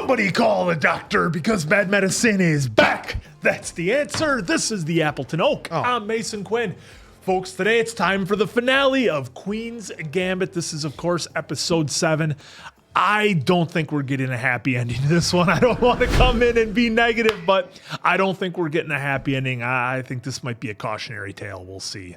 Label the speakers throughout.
Speaker 1: Somebody call a doctor because bad medicine is back. That's the answer. This is the Appleton Oak. I'm Mason Quinn. Folks, today it's time for the finale of Queen's Gambit. This is, of course, episode 7. I don't think we're getting a happy ending to this one. I don't want to come in and be negative, but I don't think we're getting a happy ending. I think this might be a cautionary tale. We'll see.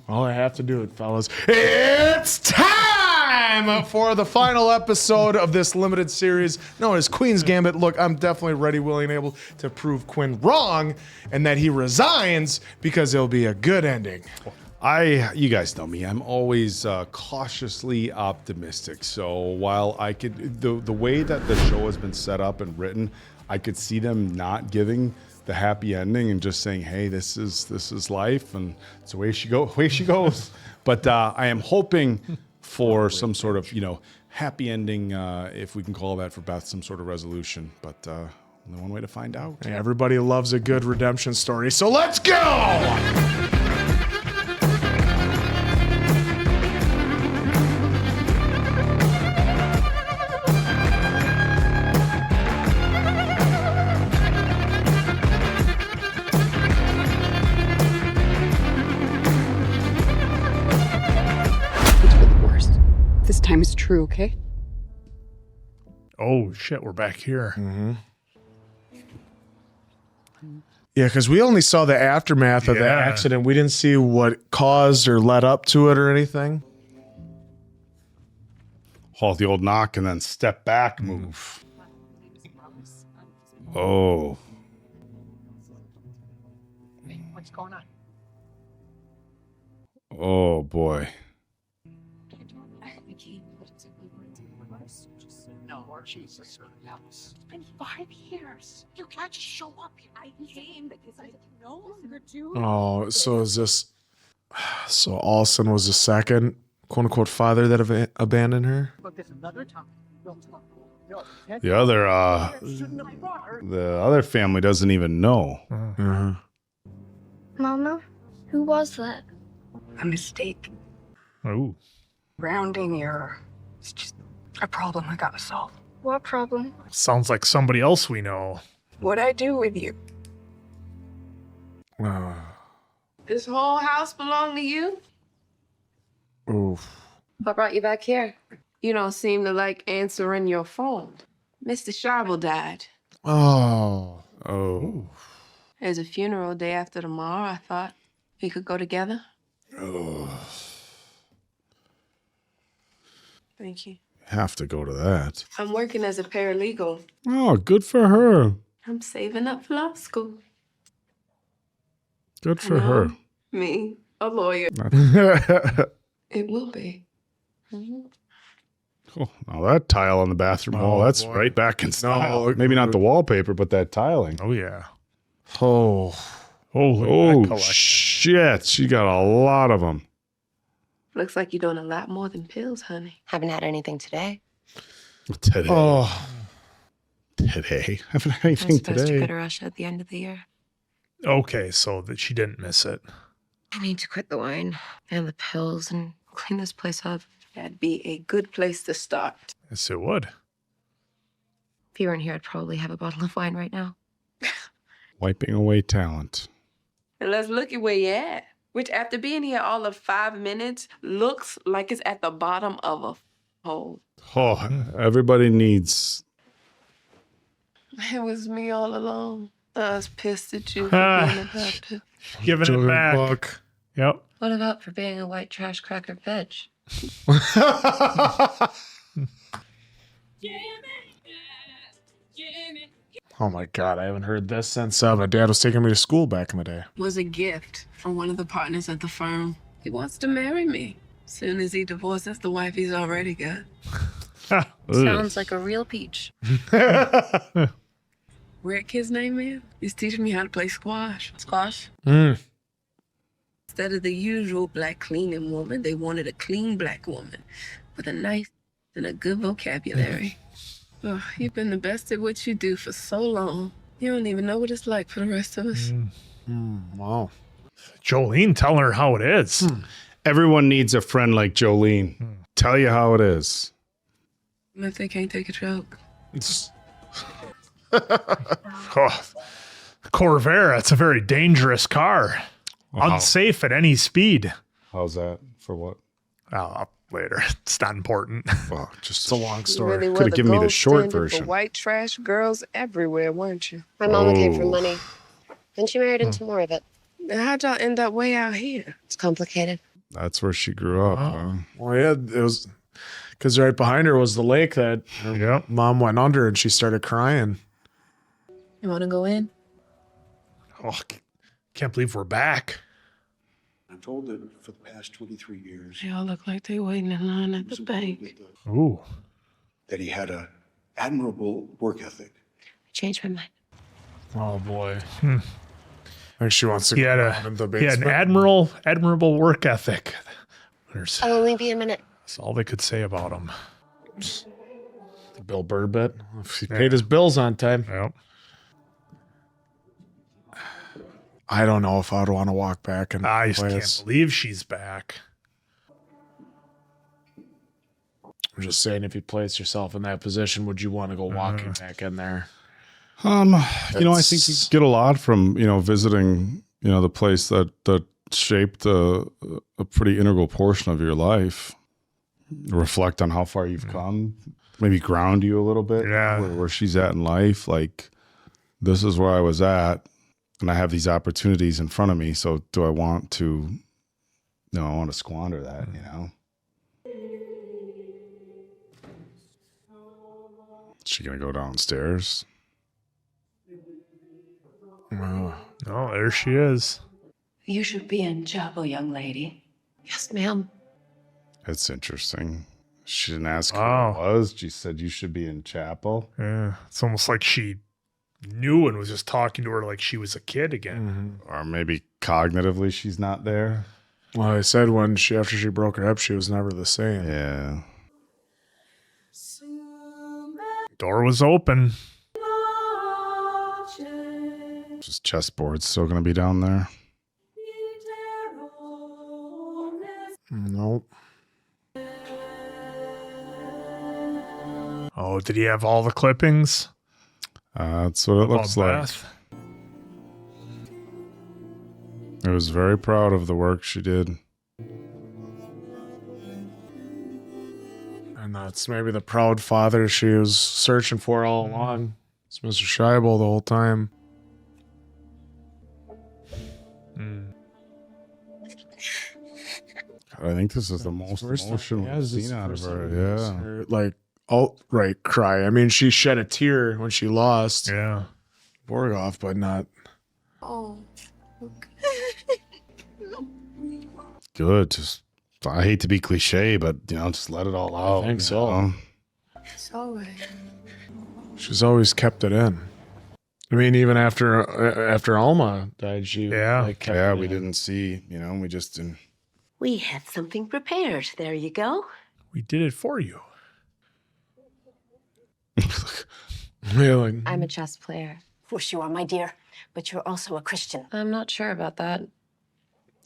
Speaker 2: Well, I have to do it, fellas. It's time for the final episode of this limited series known as Queen's Gambit. Look, I'm definitely ready, willing, and able to prove Quinn wrong and that he resigns because it'll be a good ending.
Speaker 3: You guys know me. I'm always cautiously optimistic. So while I could, the way that the show has been set up and written, I could see them not giving the happy ending and just saying, "Hey, this is life, and it's the way she goes." But I am hoping for some sort of happy ending, if we can call that for Beth, some sort of resolution. But only one way to find out.
Speaker 2: Hey, everybody loves a good redemption story, so let's go!
Speaker 4: This time is true, okay?
Speaker 1: Oh, shit, we're back here.
Speaker 2: Mm-hmm. Yeah, because we only saw the aftermath of the accident. We didn't see what caused or led up to it or anything.
Speaker 3: Halt the old knock and then step back move. Oh.
Speaker 5: What's going on?
Speaker 3: Oh, boy.
Speaker 5: No, Jesus. It's been 5 years. You can't just show up here. I came because I no longer do.
Speaker 2: Oh, so is this... So Alston was the second, quote-unquote, father that abandoned her?
Speaker 5: But there's another time.
Speaker 3: The other family doesn't even know.
Speaker 2: Uh-huh.
Speaker 6: Mama, who was that?
Speaker 4: A mistake.
Speaker 1: Oh.
Speaker 4: Rounding error. It's just a problem I gotta solve.
Speaker 6: What problem?
Speaker 1: Sounds like somebody else we know.
Speaker 4: What'd I do with you?
Speaker 7: This whole house belong to you?
Speaker 2: Oof.
Speaker 6: What brought you back here?
Speaker 7: You don't seem to like answering your phone. Mr. Shaibel died.
Speaker 2: Oh.
Speaker 3: Oh.
Speaker 7: There's a funeral day after tomorrow. I thought we could go together.
Speaker 3: Oh.
Speaker 7: Thank you.
Speaker 3: Have to go to that.
Speaker 7: I'm working as a paralegal.
Speaker 3: Oh, good for her.
Speaker 7: I'm saving up for law school.
Speaker 3: Good for her.
Speaker 7: Me, a lawyer. It will be.
Speaker 3: Oh, now that tile on the bathroom wall, that's
Speaker 1: boy.
Speaker 3: right back in style.
Speaker 2: No,
Speaker 3: Maybe not the wallpaper, but that tiling.
Speaker 1: Oh, yeah.
Speaker 2: Oh.
Speaker 3: Oh, shit. She got a lot of them.
Speaker 7: Looks like you're doing a lot more than pills, honey.
Speaker 8: Haven't had anything today.
Speaker 3: Today.
Speaker 2: Oh.
Speaker 3: Today. I haven't had
Speaker 8: I'm
Speaker 3: anything
Speaker 8: supposed to
Speaker 3: today.
Speaker 8: go to Russia at the end of the year.
Speaker 1: Okay, so that she didn't miss it.
Speaker 8: I need to quit the wine and the pills and clean this place up.
Speaker 7: That'd be a good place to start.
Speaker 1: Yes, it would.
Speaker 8: If you weren't here, I'd probably have a bottle of wine right now.
Speaker 3: Wiping away talent.
Speaker 7: And let's look at where you're at. Which, after being here all of 5 minutes, looks like it's at the bottom of a hole.
Speaker 3: Oh, everybody needs...
Speaker 7: It was me all along. I was pissed at you for being a doctor.
Speaker 1: Giving it back.
Speaker 2: Book.
Speaker 1: Yep.
Speaker 8: What about for being a white trash cracker veg?
Speaker 2: Oh my God, I haven't heard this since my dad was taking me to school back in the day.
Speaker 7: Was a gift from one of the partners at the firm. He wants to marry me. Soon as he divorces the wife he's already got.
Speaker 8: Sounds like a real peach.
Speaker 7: Rick, his name is. He's teaching me how to play squash.
Speaker 8: Squash?
Speaker 7: Instead of the usual black cleaning woman, they wanted a clean black woman with a nice and a good vocabulary. Oh, you've been the best at what you do for so long. You don't even know what it's like for the rest of us.
Speaker 2: Wow.
Speaker 1: Jolene, tell her how it is.
Speaker 3: Everyone needs a friend like Jolene. Tell you how it is.
Speaker 7: If they can't take a joke.
Speaker 1: Oh, Corvair, that's a very dangerous car. Unsafe at any speed.
Speaker 3: How's that? For what?
Speaker 1: Up later. It's not important.
Speaker 3: Well, just
Speaker 2: It's a long
Speaker 7: You
Speaker 2: story.
Speaker 7: really were
Speaker 3: Coulda
Speaker 7: the
Speaker 3: given me the
Speaker 7: gold
Speaker 3: short
Speaker 7: standard
Speaker 3: version.
Speaker 7: for white trash girls everywhere, weren't you?
Speaker 8: My mama came
Speaker 3: Oh.
Speaker 8: from money. Then she married into more of it.
Speaker 7: And how'd y'all end up way out here?
Speaker 8: It's complicated.
Speaker 3: That's where she grew up. Huh?
Speaker 2: Well, yeah, it was because right behind her was the lake that her
Speaker 1: Yep.
Speaker 2: mom went under, and she started crying.
Speaker 9: You want to go in?
Speaker 1: Oh, can't believe we're back.
Speaker 10: I'm told that for the past 23 years,
Speaker 7: They all look like they waiting in line at the bank.
Speaker 1: Ooh.
Speaker 10: that he had a admirable work ethic.
Speaker 8: I changed my mind.
Speaker 2: Oh boy. I think she wants to
Speaker 1: He
Speaker 2: go
Speaker 1: had
Speaker 2: down in the
Speaker 1: he had an
Speaker 2: basement.
Speaker 1: admirable work ethic. That's
Speaker 8: I'll only be a minute.
Speaker 1: all they could say about him.
Speaker 2: The Bill Burr bit. If he paid his bills on time.
Speaker 1: Yep.
Speaker 2: I don't know if I'd want to walk back and
Speaker 1: I just
Speaker 2: play
Speaker 1: can't
Speaker 2: this.
Speaker 1: believe she's back.
Speaker 2: I'm just saying, if you place yourself in that position, would you want to go walking back in there?
Speaker 3: You know, I think you get a lot from, visiting, the place that shaped a pretty integral portion of your life. Reflect on how far you've come, maybe ground you a little bit.
Speaker 1: Yeah.
Speaker 3: Where she's at in life. Like, this is where I was at, and I have these opportunities in front of me. So do I want to, I want to squander that, Is she going to go downstairs?
Speaker 1: Oh, there she is.
Speaker 5: You should be in chapel, young lady.
Speaker 8: Yes, ma'am.
Speaker 3: It's interesting. She didn't ask
Speaker 1: Wow.
Speaker 3: who it was. She said you should be in chapel.
Speaker 1: Yeah. It's almost like she knew and was just talking to her like she was a kid again.
Speaker 3: Or maybe cognitively she's not there.
Speaker 2: Well, I said after she broke her hip, she was never the same.
Speaker 3: Yeah.
Speaker 1: Door was open.
Speaker 3: Just chessboard's still going to be down there.
Speaker 2: Nope.
Speaker 1: Oh, did he have all the clippings?
Speaker 3: That's what it
Speaker 1: About
Speaker 3: looks like.
Speaker 1: Beth?
Speaker 3: I was very proud of the work she did.
Speaker 2: And that's maybe the proud father she was searching for all along. It's Mr. Shaibel the whole time.
Speaker 3: I think this is the most emotional
Speaker 2: Yeah, this is
Speaker 3: scene out of
Speaker 2: first
Speaker 3: her.
Speaker 2: time I've
Speaker 3: Yeah.
Speaker 2: seen her, like, outright cry. I mean, she shed a tear when she lost
Speaker 1: Yeah.
Speaker 2: Borgov, but not.
Speaker 8: Oh.
Speaker 3: Good. Just, I hate to be cliche, but, just let it all out.
Speaker 2: think so.
Speaker 3: know?
Speaker 7: It's all right.
Speaker 2: She's always kept it in. I mean, even after Alma died, she kept
Speaker 3: Yeah,
Speaker 2: it
Speaker 3: we
Speaker 2: in.
Speaker 3: didn't see, we just didn't.
Speaker 5: We have something prepared. There you go.
Speaker 1: We did it for you.
Speaker 2: Yeah, like,
Speaker 8: I'm a chess player.
Speaker 5: Of course you are, my dear. But you're also a Christian.
Speaker 8: I'm not sure about that.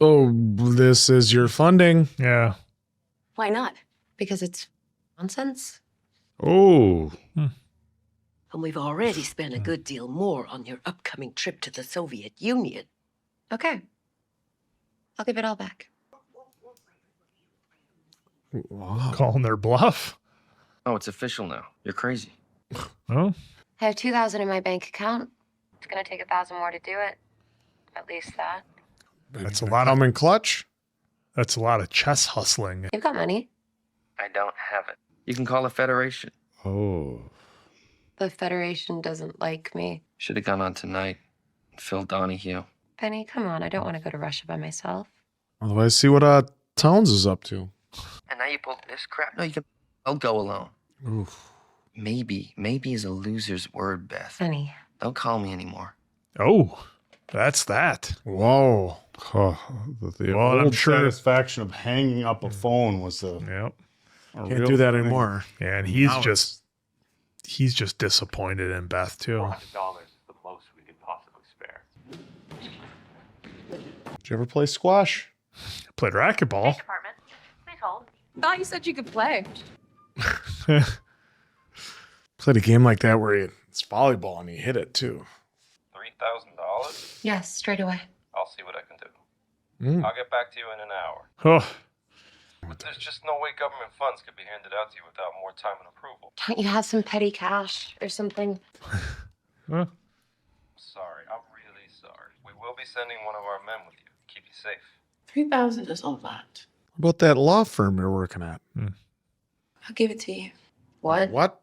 Speaker 2: oh, this is your funding.
Speaker 1: Yeah.
Speaker 5: Why not?
Speaker 8: Because it's nonsense.
Speaker 3: Oh,
Speaker 5: And we've already spent a good deal more on your upcoming trip to the Soviet Union.
Speaker 8: Okay. I'll give it all back.
Speaker 2: Wow.
Speaker 1: Calling their bluff.
Speaker 11: Oh, it's official now. You're crazy.
Speaker 1: Oh,
Speaker 8: I have $2,000 in my bank account. It's gonna take 1,000 more to do it. At least that.
Speaker 1: that's a lot of
Speaker 2: Coming clutch.
Speaker 1: that's a lot of chess hustling.
Speaker 8: You've got money.
Speaker 11: I don't have it. You can call the Federation.
Speaker 3: oh.
Speaker 8: The Federation doesn't like me.
Speaker 11: Should have gone on tonight. Phil Donahue.
Speaker 8: Penny, come on. I don't want to go to Russia by myself.
Speaker 2: Otherwise, see what Towns is up to.
Speaker 11: And now you pulled this crap? No, you can. I'll go alone.
Speaker 2: Oof.
Speaker 11: Maybe is a loser's word, Beth.
Speaker 8: Penny.
Speaker 11: Don't call me anymore.
Speaker 1: Oh, that's that.
Speaker 2: Whoa.
Speaker 3: Oh, the
Speaker 1: Well, I'm
Speaker 3: old
Speaker 1: sure-
Speaker 3: satisfaction of hanging up a phone was the.
Speaker 1: Yep.
Speaker 2: Can't do that anymore.
Speaker 1: Yeah, and he's
Speaker 2: Now
Speaker 1: just disappointed in Beth too.
Speaker 12: $400 is the most we could possibly spare.
Speaker 2: Did you ever play squash?
Speaker 1: Played racquetball.
Speaker 9: Department. Please hold. Thought you said you could play.
Speaker 2: Played a game like that where it's volleyball and you hit it too.
Speaker 12: $3,000?
Speaker 8: Yes, straight away.
Speaker 12: I'll see what I can do.
Speaker 2: Mm.
Speaker 12: I'll get back to you in an hour.
Speaker 1: Oh,
Speaker 12: There's just no way government funds could be handed out to you without more time and approval.
Speaker 8: Don't you have some petty cash or something?
Speaker 1: huh?
Speaker 12: Sorry, I'm really sorry. We will be sending one of our men with you to keep you safe.
Speaker 7: 3,000 is a lot.
Speaker 2: What about that law firm you're working at?
Speaker 7: I'll give it to you.
Speaker 8: What?
Speaker 2: What?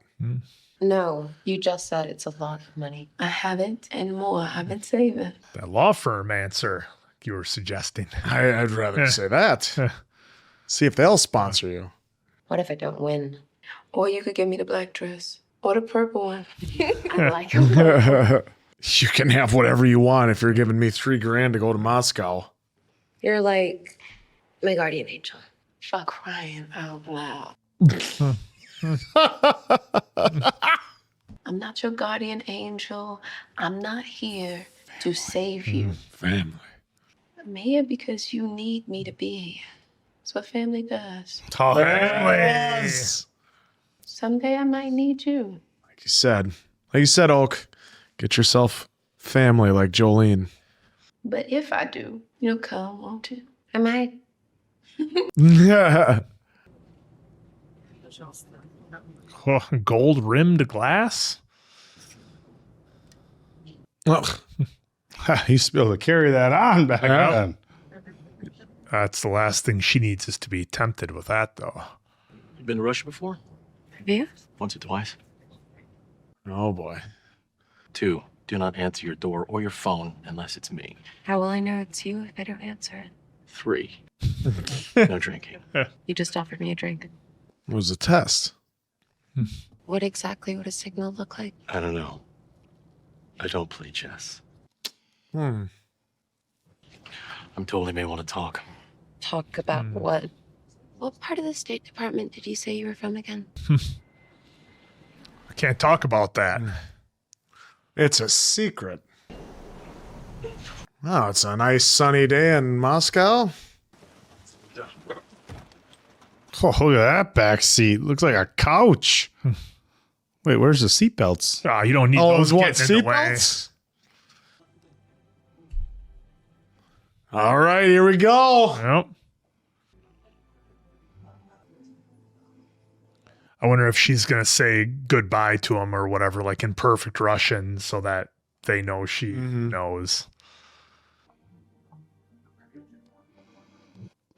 Speaker 8: No, you just said it's a lot of money.
Speaker 7: I haven't, and more I've been saving.
Speaker 1: That law firm answer you were suggesting.
Speaker 2: I'd rather say that. See if they'll sponsor you.
Speaker 8: What if I don't win?
Speaker 7: Or you could give me the black dress. Or the purple one.
Speaker 8: I like them.
Speaker 2: You can have whatever you want if you're giving me $3,000 to go to Moscow.
Speaker 8: You're like my guardian angel.
Speaker 7: For crying out loud. I'm not your guardian angel. I'm not here to save you.
Speaker 2: Family.
Speaker 7: I'm here because you need me to be here. That's what family does.
Speaker 1: Family.
Speaker 7: Someday I might need you.
Speaker 2: Like you said, Oak, get yourself family like Jolene.
Speaker 7: But if I do, you'll come, won't you?
Speaker 8: I might.
Speaker 2: Yeah.
Speaker 1: Oh, gold rimmed glass?
Speaker 2: Ugh.
Speaker 3: He used to be able to carry that on back then.
Speaker 1: That's the last thing she needs is to be tempted with that, though.
Speaker 13: You been to Russia before?
Speaker 8: Have you?
Speaker 13: Once or twice.
Speaker 2: Oh boy.
Speaker 13: 2, do not answer your door or your phone unless it's me.
Speaker 8: How will I know it's you if I don't answer it?
Speaker 13: 3, no drinking.
Speaker 8: You just offered me a drink.
Speaker 2: It was a test.
Speaker 8: What exactly would a signal look like?
Speaker 13: I don't know. I don't play chess.
Speaker 2: Hmm.
Speaker 13: I'm told he may want to talk.
Speaker 8: Talk about what? What part of the State Department did you say you were from again?
Speaker 1: I can't talk about that.
Speaker 2: It's a secret. Oh, it's a nice sunny day in Moscow.
Speaker 3: Oh, look at that back seat. Looks like a couch. Wait, where's the seatbelts?
Speaker 1: Oh, you don't need those
Speaker 2: what,
Speaker 1: getting in the way.
Speaker 2: seatbelts? All right, here we go.
Speaker 1: Yep. I wonder if she's going to say goodbye to him or whatever, like in perfect Russian, so that they know she knows.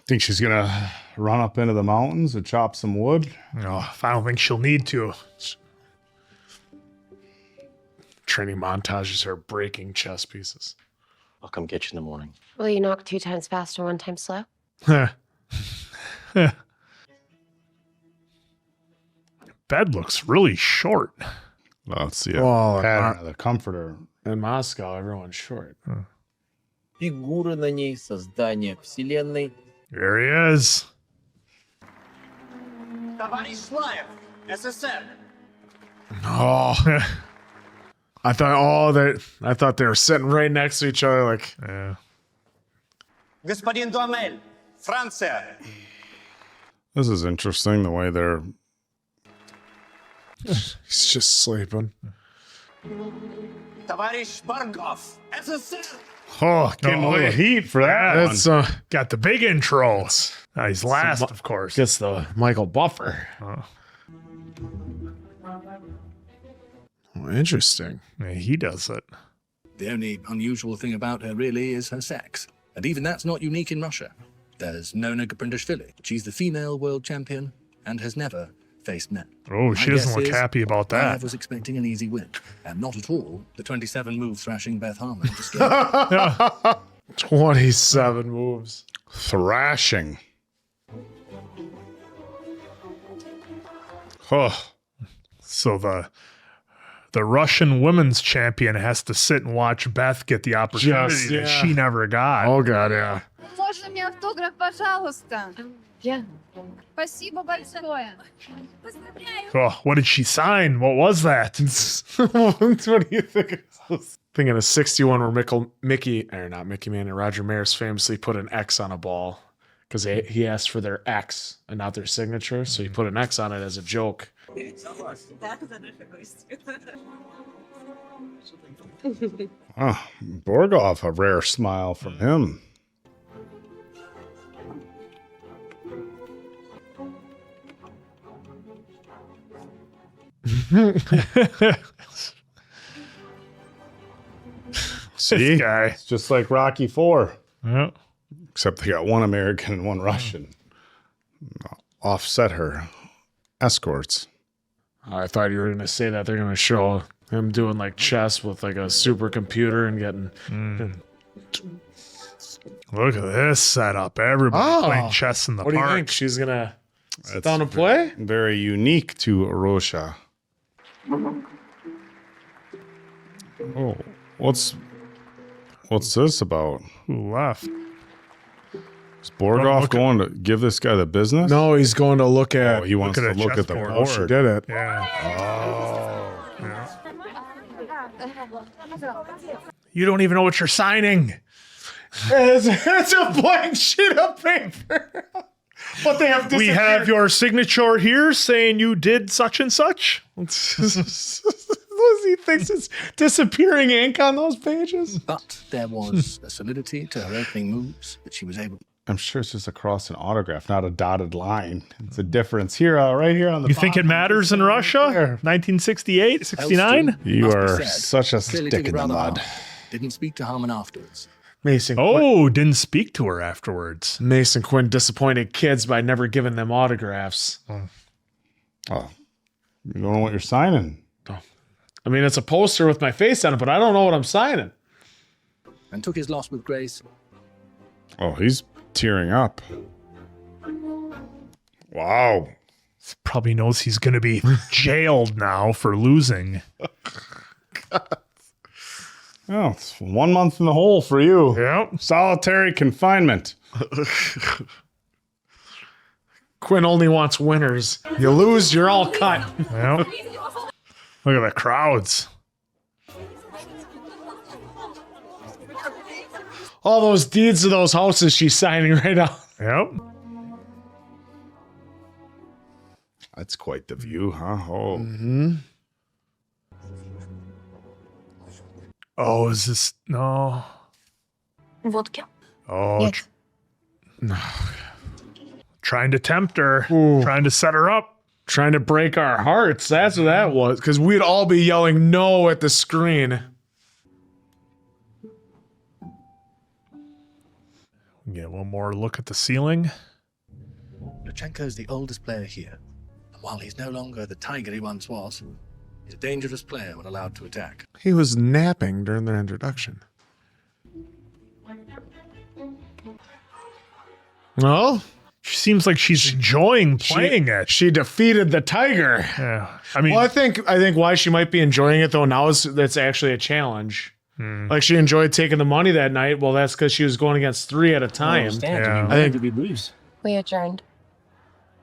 Speaker 3: Think she's gonna run up into the mountains and chop some wood?
Speaker 1: Oh, I don't think she'll need to.
Speaker 2: Training montages are breaking chess pieces.
Speaker 13: I'll come get you in the morning.
Speaker 8: Will you knock 2 times fast and 1 time slow?
Speaker 1: Bed looks really short.
Speaker 3: Let's see a
Speaker 2: Well,
Speaker 3: pattern of the comforter.
Speaker 2: In Moscow, everyone's short.
Speaker 14: Фигуры на ней, создание вселенной.
Speaker 1: There he is.
Speaker 14: Товарищ Слаев, СССР.
Speaker 2: Oh, I thought they were sitting right next to each other. Like,
Speaker 14: Господин Дуамель, Франция.
Speaker 3: This is interesting, the way they're...
Speaker 2: he's just sleeping.
Speaker 14: Товарищ Боргов, СССР.
Speaker 1: Oh,
Speaker 3: Getting a little heat for that
Speaker 2: That's
Speaker 3: one.
Speaker 1: Got the big intro. He's last, of course.
Speaker 2: Gets the Michael Buffer.
Speaker 1: Oh.
Speaker 2: Oh, interesting.
Speaker 1: Yeah, he does it.
Speaker 15: The only unusual thing about her, really, is her sex. And even that's not unique in Russia. There's Nona Gaprindaishvili. She's the female world champion and has never faced men.
Speaker 1: Oh, she doesn't look happy about that.
Speaker 15: I was expecting an easy win. And not at all the 27-move thrashing Beth Harmon just gave.
Speaker 2: 27 moves.
Speaker 3: Thrashing.
Speaker 1: Oh. So the Russian women's champion has to sit and watch Beth get the opportunity that she never got.
Speaker 2: Oh, God, yeah.
Speaker 16: Можно мне автограф, пожалуйста?
Speaker 8: Yeah.
Speaker 16: Спасибо большое.
Speaker 1: Oh, what did she sign? What was that?
Speaker 2: What do you think? Thinking of 61 where Mickey Roger Maris famously put an X on a ball because he asked for their X and not their signature. So he put an X on it as a joke.
Speaker 3: Borgov, a rare smile from him. See,
Speaker 1: This guy.
Speaker 3: it's just like Rocky 4.
Speaker 1: Yeah.
Speaker 3: Except they got one American and one Russian. Offset her escorts.
Speaker 2: I thought you were going to say that they're going to show him doing like chess with like a supercomputer and getting.
Speaker 1: Look at this setup. Everybody playing chess in the
Speaker 2: What
Speaker 1: park.
Speaker 2: do you think? She's going to sit
Speaker 3: That's
Speaker 2: down and play?
Speaker 3: Very unique to Russia. Oh, what's this about?
Speaker 1: Who left?
Speaker 3: Is Borgov going to give this guy the business?
Speaker 2: No, he's going to look at.
Speaker 3: Oh, he wants to look at the
Speaker 1: chessboard.
Speaker 2: Oh, she
Speaker 3: board.
Speaker 2: did it.
Speaker 1: Yeah. You don't even know what you're signing.
Speaker 2: It's a blank sheet of paper. But they have
Speaker 1: We have your signature here saying you did such and such.
Speaker 2: He thinks it's disappearing ink on those pages.
Speaker 15: But there was a solidity to her opening moves that she was able.
Speaker 3: I'm sure it's just across an autograph, not a dotted line. It's a difference here, right here on the
Speaker 1: You think it matters in Russia? 1968, 69?
Speaker 3: You
Speaker 15: Must be
Speaker 3: are
Speaker 15: said,
Speaker 3: such a
Speaker 15: clearly
Speaker 3: stick
Speaker 15: took it
Speaker 3: in the
Speaker 15: rather
Speaker 3: mud.
Speaker 15: hard. Didn't speak to Harmon afterwards.
Speaker 2: Mason.
Speaker 1: Oh, didn't speak to her afterwards.
Speaker 2: Mason Quinn disappointed kids by never giving them autographs.
Speaker 3: Oh, you don't know what you're signing.
Speaker 2: I mean, it's a poster with my face on it, but I don't know what I'm signing.
Speaker 15: And took his loss with grace.
Speaker 3: Oh, he's tearing up. Wow.
Speaker 1: Probably knows he's going to be jailed now for losing.
Speaker 3: Oh, it's 1 month in the hole for you.
Speaker 1: Yep.
Speaker 3: Solitary confinement.
Speaker 2: Quinn only wants winners. You lose, you're all cut.
Speaker 1: Yep. Look at the crowds.
Speaker 2: All those deeds of those houses she's signing right now.
Speaker 1: Yep.
Speaker 3: That's quite the view, huh? Oh.
Speaker 2: Mm-hmm.
Speaker 1: Oh, is this... No.
Speaker 6: Vodka.
Speaker 1: Oh.
Speaker 6: Yes.
Speaker 1: Trying to tempt her.
Speaker 2: Ooh.
Speaker 1: Trying to set her up.
Speaker 2: Trying to break our hearts. That's what that was. Because we'd all be yelling no at the screen.
Speaker 1: Get one more look at the ceiling.
Speaker 15: Lutsenko is the oldest player here. And while he's no longer the tiger he once was, he's a dangerous player when allowed to attack.
Speaker 2: He was napping during their introduction. Well,
Speaker 1: she seems like she's enjoying playing it.
Speaker 2: She defeated the tiger.
Speaker 1: Yeah. I mean,
Speaker 2: well, I think why she might be enjoying it though now is that's actually a challenge. Like she enjoyed taking the money that night. Well, that's because she was going against 3 at a time.
Speaker 1: Yeah.
Speaker 2: I think
Speaker 14: to be bruised.
Speaker 6: We adjourned,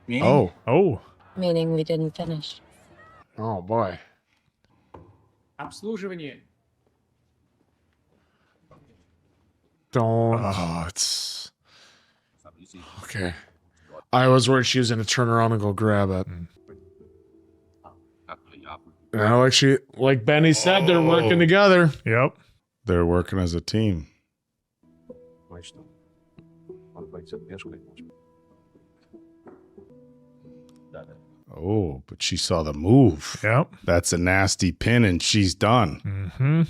Speaker 1: Oh.
Speaker 6: meaning we didn't finish.
Speaker 2: Oh boy.
Speaker 14: Обслуживание.
Speaker 2: Don't.
Speaker 1: Oh, it's...
Speaker 2: Okay. I was worried she was going to turn around and go grab it. Now, like Benny said, they're working together.
Speaker 1: Yep.
Speaker 3: They're working as a team. Oh, but she saw the move.
Speaker 1: Yep.
Speaker 3: That's a nasty pin and she's done.
Speaker 1: Mm-hmm.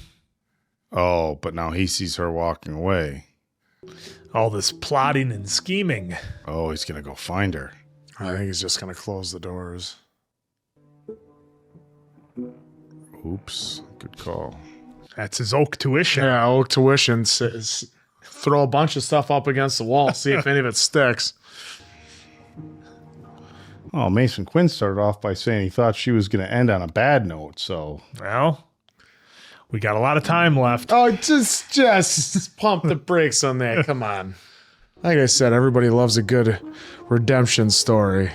Speaker 3: Oh, but now he sees her walking away.
Speaker 1: All this plotting and scheming.
Speaker 3: Oh, he's going to go find her.
Speaker 2: I think he's just going to close the doors.
Speaker 3: Oops. Good call.
Speaker 1: That's his oak tuition.
Speaker 2: Yeah, oak tuition says throw a bunch of stuff up against the wall, see if any of it sticks.
Speaker 3: Oh, Mason Quinn started off by saying he thought she was going to end on a bad note, so...
Speaker 1: Well, we got a lot of time left.
Speaker 2: Oh, just pump the brakes on that. Come on. Like I said, everybody loves a good redemption story.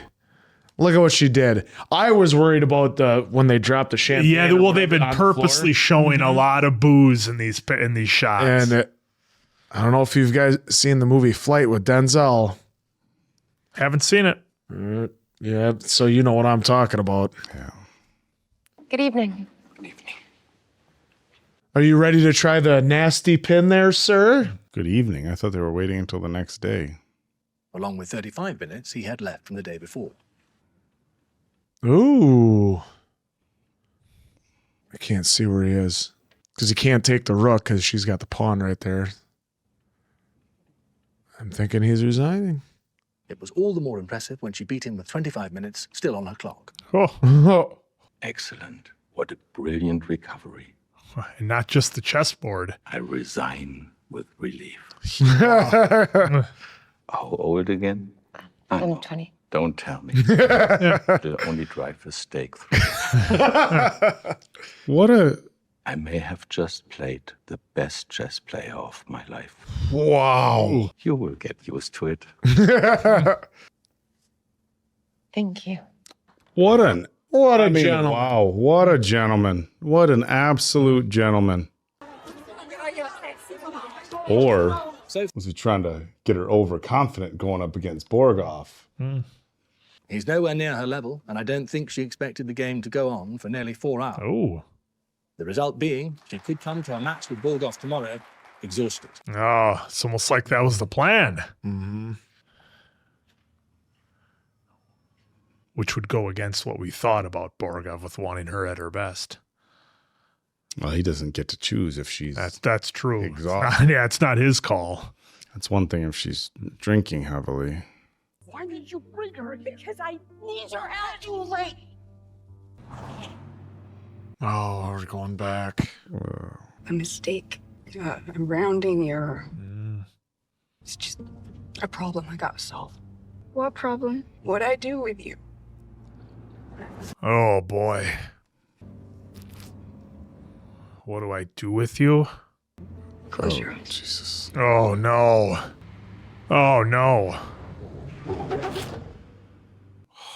Speaker 2: Look at what she did. I was worried about when they dropped the champagne.
Speaker 1: Yeah, well, they've been
Speaker 2: on the
Speaker 1: purposely
Speaker 2: floor.
Speaker 1: showing a lot of booze in these shots.
Speaker 2: And I don't know if you've guys seen the movie Flight with Denzel.
Speaker 1: Haven't seen it.
Speaker 2: Yeah, so you know what I'm talking about.
Speaker 3: Yeah.
Speaker 8: Good evening.
Speaker 2: Are you ready to try the nasty pin there, sir?
Speaker 3: Good evening. I thought they were waiting until the next day.
Speaker 15: Along with 35 minutes he had left from the day before.
Speaker 2: Ooh. I can't see where he is. Because he can't take the rook because she's got the pawn right there. I'm thinking he's resigning.
Speaker 15: It was all the more impressive when she beat him with 25 minutes still on her clock.
Speaker 2: Oh.
Speaker 17: Excellent. What a brilliant recovery.
Speaker 1: And not just the chessboard.
Speaker 17: I resign with relief. How old again?
Speaker 8: I'm 20.
Speaker 17: Don't tell me. They'll only drive a stake through.
Speaker 3: What a...
Speaker 17: I may have just played the best chess player of my life.
Speaker 3: Wow.
Speaker 17: You will get used to it.
Speaker 8: Thank you.
Speaker 3: What a
Speaker 2: gentleman.
Speaker 3: Wow. What a gentleman. What an absolute gentleman. Or was he trying to get her overconfident going up against Borgov?
Speaker 15: He's nowhere near her level, and I don't think she expected the game to go on for nearly 4 hours.
Speaker 1: Oh.
Speaker 15: The result being, she could come to a match with Borgov tomorrow, exhausted.
Speaker 1: Oh, it's almost like that was the plan.
Speaker 2: Mm-hmm.
Speaker 1: Which would go against what we thought about Borgov with wanting her at her best.
Speaker 3: Well, he doesn't get to choose if she's
Speaker 1: That's true.
Speaker 3: exhausted.
Speaker 1: Yeah, it's not his call.
Speaker 3: That's one thing if she's drinking heavily.
Speaker 5: Why did you bring her? Because I need her out too late.
Speaker 2: Oh, we're going back.
Speaker 4: A mistake. A rounding error. It's just a problem I gotta solve.
Speaker 16: What problem?
Speaker 4: What I do with you.
Speaker 1: Oh, boy. What do I do with you?
Speaker 4: Close your eyes.
Speaker 3: Jesus.
Speaker 1: Oh, no. Oh, no.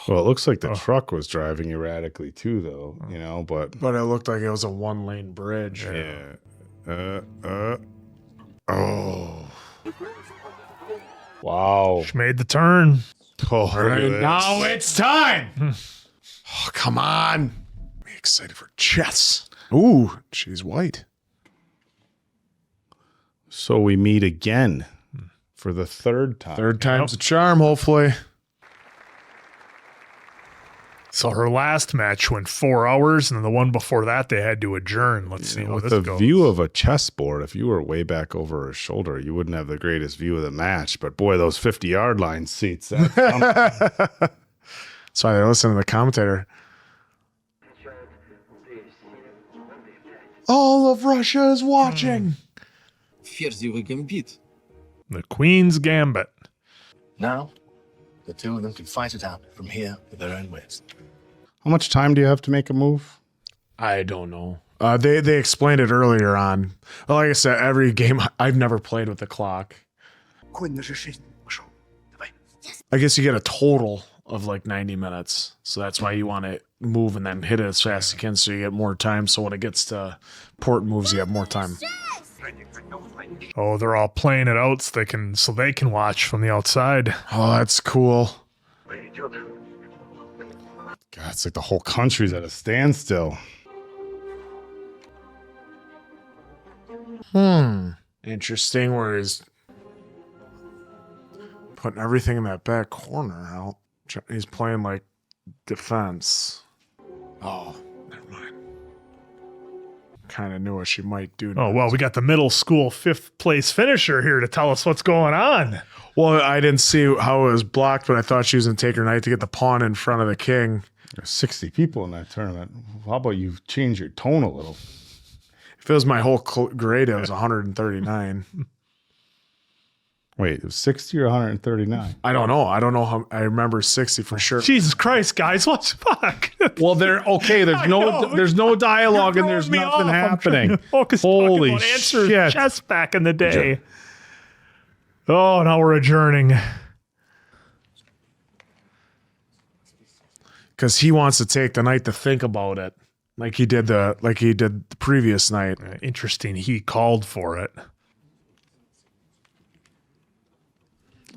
Speaker 3: Well, it looks like the truck was driving erratically too, though, you know, but...
Speaker 2: But it looked like it was a one-lane bridge.
Speaker 3: Yeah. Oh. Wow.
Speaker 1: She made the turn.
Speaker 3: Oh,
Speaker 2: All right, now it's time. Oh, come on. I'm excited for chess. Ooh, she's white.
Speaker 3: So we meet again for the third time.
Speaker 2: Third time's a charm, hopefully.
Speaker 1: So her last match went 4 hours, and then the one before that they had to adjourn. Let's see how
Speaker 3: With
Speaker 1: this
Speaker 3: the
Speaker 1: goes.
Speaker 3: view of a chessboard, if you were way back over her shoulder, you wouldn't have the greatest view of the match. But boy, those 50-yard line seats.
Speaker 2: Sorry, I listened to the commentator. All of Russia is watching.
Speaker 1: The Queen's Gambit.
Speaker 15: Now, the two of them can fight it out from here with their own wits.
Speaker 3: How much time do you have to make a move?
Speaker 2: I don't know. They explained it earlier on. Well, like I said, every game I've never played with the clock. I guess you get a total of like 90 minutes. So that's why you want to move and then hit it as fast as you can so you get more time. So when it gets to port moves, you have more time.
Speaker 1: Oh, they're all playing it out so they can watch from the outside.
Speaker 2: Oh, that's cool.
Speaker 3: God, it's like the whole country's at a standstill.
Speaker 2: Interesting where he's putting everything in that back corner out. He's playing like defense. Oh, never mind. Kind of knew what she might do.
Speaker 1: Oh, well, we got the middle school 5th place finisher here to tell us what's going on.
Speaker 2: Well, I didn't see how it was blocked, but I thought she was going to take her knight to get the pawn in front of the king.
Speaker 3: There's 60 people in that tournament. How about you change your tone a little?
Speaker 2: If it was my whole grade, it was 139.
Speaker 3: Wait, it was 60 or 139?
Speaker 2: I don't know. I don't know how. I remember 60 for sure.
Speaker 1: Jesus Christ, guys, what's fuck?
Speaker 3: Well, there's no dialogue and there's nothing happening.
Speaker 1: Holy
Speaker 3: shit.
Speaker 1: Chess back in the day. Oh, now we're adjourning.
Speaker 2: Because he wants to take the night to think about it, like he did the previous night.
Speaker 1: Interesting. He called for it.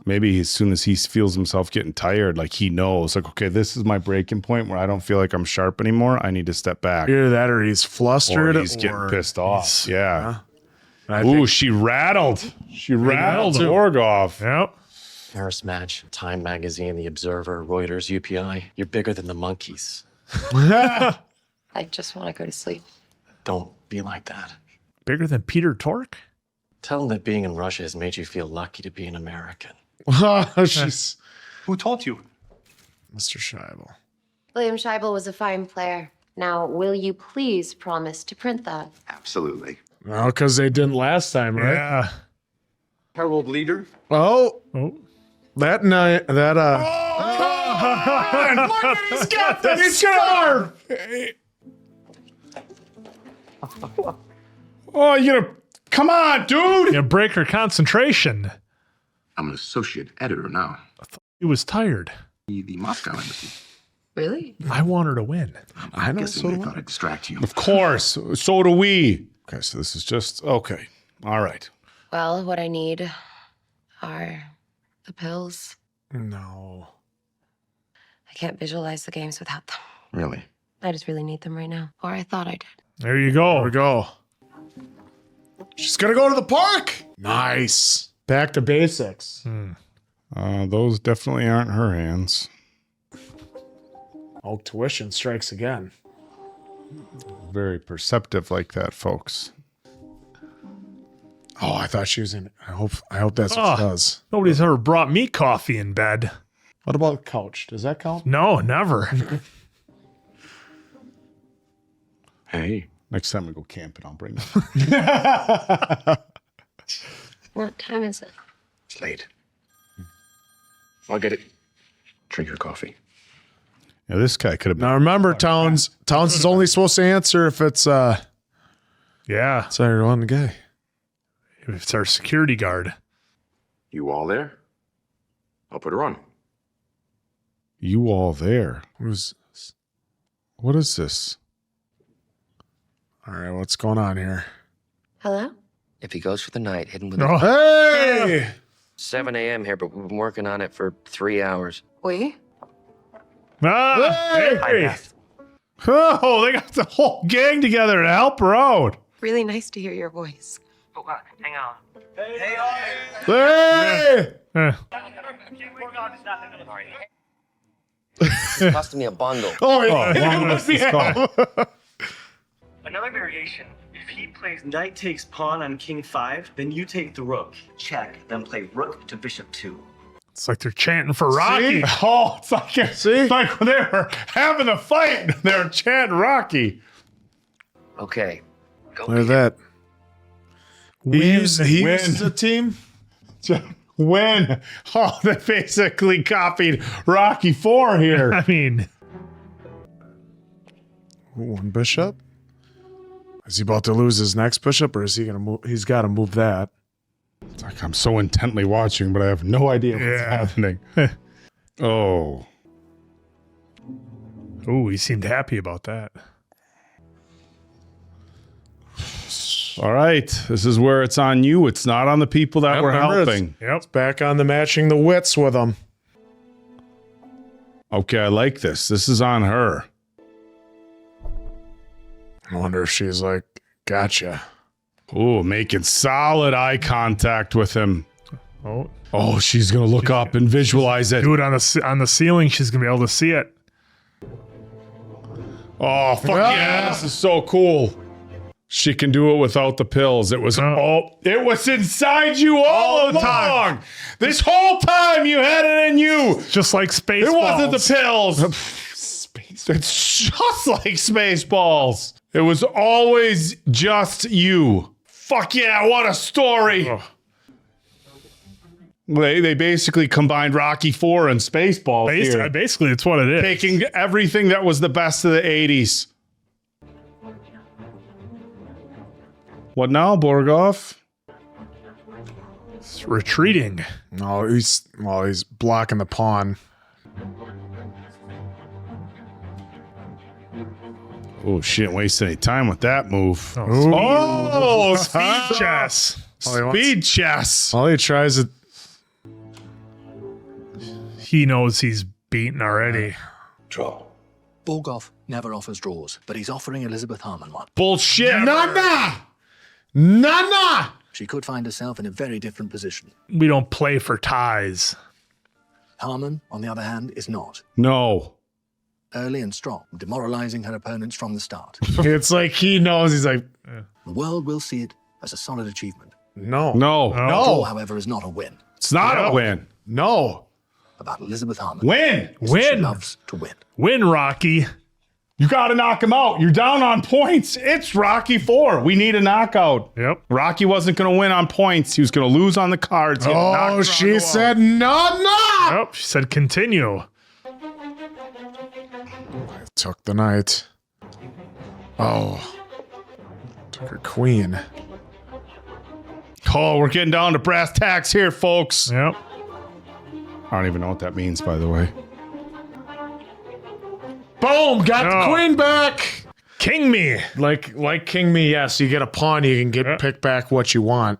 Speaker 3: Maybe as soon as he feels himself getting tired, like he knows, like, okay, this is my breaking point where I don't feel like I'm sharp anymore. I need to step back.
Speaker 2: Either that or he's flustered
Speaker 3: or he's getting pissed off. Yeah.
Speaker 2: Ooh,
Speaker 3: she rattled. She rattled Borgov.
Speaker 1: Yep.
Speaker 13: Paris Match, Time Magazine, The Observer, Reuters, UPI. You're bigger than the monkeys.
Speaker 6: I just want to go to sleep.
Speaker 13: Don't be like that.
Speaker 1: Bigger than Peter Tork?
Speaker 13: Tell him that being in Russia has made you feel lucky to be an American.
Speaker 2: She's
Speaker 10: Who taught you?
Speaker 2: Mr. Shaibel.
Speaker 8: William Shaibel was a fine player. Now, will you please promise to print that?
Speaker 10: Absolutely.
Speaker 2: No, because they didn't last time, right?
Speaker 1: Yeah.
Speaker 10: Herald leader.
Speaker 2: Oh. That night, that,
Speaker 3: Look at he's got that. He's got Oh, you gonna come on, dude?
Speaker 1: You break her concentration.
Speaker 10: I'm an associate editor now.
Speaker 1: He was tired.
Speaker 10: The Moscow embassy.
Speaker 8: Really?
Speaker 1: I want her to win.
Speaker 2: I know.
Speaker 10: Guessing
Speaker 2: So
Speaker 10: they
Speaker 2: do I.
Speaker 10: thought I'd distract you.
Speaker 3: Of course. So do we. Okay, so this is just okay. All right.
Speaker 8: Well, what I need are the pills.
Speaker 2: No.
Speaker 8: I can't visualize the games without them.
Speaker 10: Really?
Speaker 8: I just really need them right now. Or I thought I did.
Speaker 1: There you go.
Speaker 2: There we go. She's gonna go to the park. Nice. Back to basics.
Speaker 3: Those definitely aren't her hands.
Speaker 2: Oh, tuition strikes again.
Speaker 3: Very perceptive like that, folks.
Speaker 2: Oh, I thought she was in. I hope that's what she does.
Speaker 1: Nobody's ever brought me coffee in bed.
Speaker 2: What about the couch? Does that count?
Speaker 1: No, never.
Speaker 3: Hey, next time we go camping, I'll bring them.
Speaker 8: What time is it?
Speaker 10: It's late. I'll get it. Drink your coffee.
Speaker 3: Yeah, this guy could have been.
Speaker 2: Now remember, Towns is only supposed to answer if it's
Speaker 1: Yeah.
Speaker 2: sorry, on the guy.
Speaker 1: If it's our security guard.
Speaker 10: You all there? I'll put her on.
Speaker 3: You all there?
Speaker 2: Who's
Speaker 3: What is this?
Speaker 2: all right? What's going on here?
Speaker 8: Hello?
Speaker 11: If he goes for the night, hidden with
Speaker 1: Oh.
Speaker 2: Hey!
Speaker 11: 7 a.m. here, but we've been working on it for 3 hours.
Speaker 8: We?
Speaker 1: Ah, hey. Oh, they got the whole gang together to help her out.
Speaker 8: Really nice to hear your voice.
Speaker 5: Oh, hang on.
Speaker 2: Hey!
Speaker 11: It cost me a bundle.
Speaker 2: Oh yeah.
Speaker 1: Long list is called.
Speaker 5: Another variation. If he plays knight takes pawn on king 5, then you take the rook. Check. Then play rook to bishop 2.
Speaker 1: It's like they're chanting for Rocky.
Speaker 3: See? Oh, it's like, it's like when they were having a fight. They were chanting Rocky.
Speaker 11: Okay. Go
Speaker 2: Look at that. He
Speaker 3: Win.
Speaker 2: uses a team.
Speaker 3: Win. Oh, they basically copied Rocky 4 here.
Speaker 1: I mean,
Speaker 2: One bishop. Is he about to lose his next bishop, or is he gonna move? He's got to move that.
Speaker 3: It's like I'm so intently watching, but I have no idea what's happening. Oh.
Speaker 1: oh, he seemed happy about that.
Speaker 3: All right. This is where it's on you. It's not on the people that were
Speaker 2: Remember,
Speaker 3: helping.
Speaker 1: Yep.
Speaker 2: Back on the matching the wits with him.
Speaker 3: Okay, I like this. This is on her.
Speaker 2: I wonder if she's like, gotcha.
Speaker 3: Oh, making solid eye contact with him.
Speaker 1: Oh,
Speaker 3: Oh, she's going to look up and visualize it.
Speaker 1: do it on the ceiling. She's gonna be able to see it.
Speaker 3: Oh, fuck yeah. This is so cool. She can do it without the pills. It was it was inside you all
Speaker 1: the
Speaker 3: along.
Speaker 1: time.
Speaker 3: This whole time you had it in you.
Speaker 1: Just like space.
Speaker 3: It wasn't the pills. It's just like Spaceballs. It was always just you. Fuck yeah, what a story.
Speaker 1: Oh.
Speaker 3: They basically combined Rocky 4 and Spaceballs here.
Speaker 1: Basically, it's what it is.
Speaker 3: Taking everything that was the best of the 80s. What now, Borgov?
Speaker 1: It's retreating.
Speaker 2: No, he's blocking the pawn.
Speaker 3: Oh, she didn't waste any time with that move.
Speaker 1: Speed chess.
Speaker 3: Speed chess.
Speaker 2: All he tries to.
Speaker 1: He knows he's beaten already.
Speaker 17: Draw.
Speaker 15: Borgov never offers draws, but he's offering Elizabeth Harmon one.
Speaker 2: Bullshit. Nana!
Speaker 15: She could find herself in a very different position.
Speaker 1: We don't play for ties.
Speaker 15: Harmon, on the other hand, is not.
Speaker 3: No.
Speaker 15: Early and strong, demoralizing her opponents from the start.
Speaker 2: It's like he knows. He's like,
Speaker 15: The world will see it as a solid achievement.
Speaker 2: no.
Speaker 3: No.
Speaker 15: A draw, however, is not a win.
Speaker 3: It's not a win.
Speaker 2: No.
Speaker 15: About Elizabeth Harmon.
Speaker 3: Win.
Speaker 15: She
Speaker 1: Win.
Speaker 15: loves to win.
Speaker 1: Win, Rocky.
Speaker 3: You got to knock him out. You're down on points. It's Rocky 4. We need a knockout.
Speaker 1: Yep.
Speaker 3: Rocky wasn't going to win on points. He was going to lose on the cards. He had knocked
Speaker 2: Oh, she
Speaker 3: Drago
Speaker 2: said
Speaker 3: out.
Speaker 2: no.
Speaker 1: Nope. She said continue.
Speaker 2: Took the knight. Oh. Took her queen.
Speaker 3: Oh, we're getting down to brass tacks here, folks.
Speaker 1: Yep.
Speaker 3: I don't even know what that means, by the way.
Speaker 2: Boom! Got the
Speaker 1: No.
Speaker 2: queen back.
Speaker 1: King me.
Speaker 2: Like King Me, yes. You get a pawn, you can pick back what you want.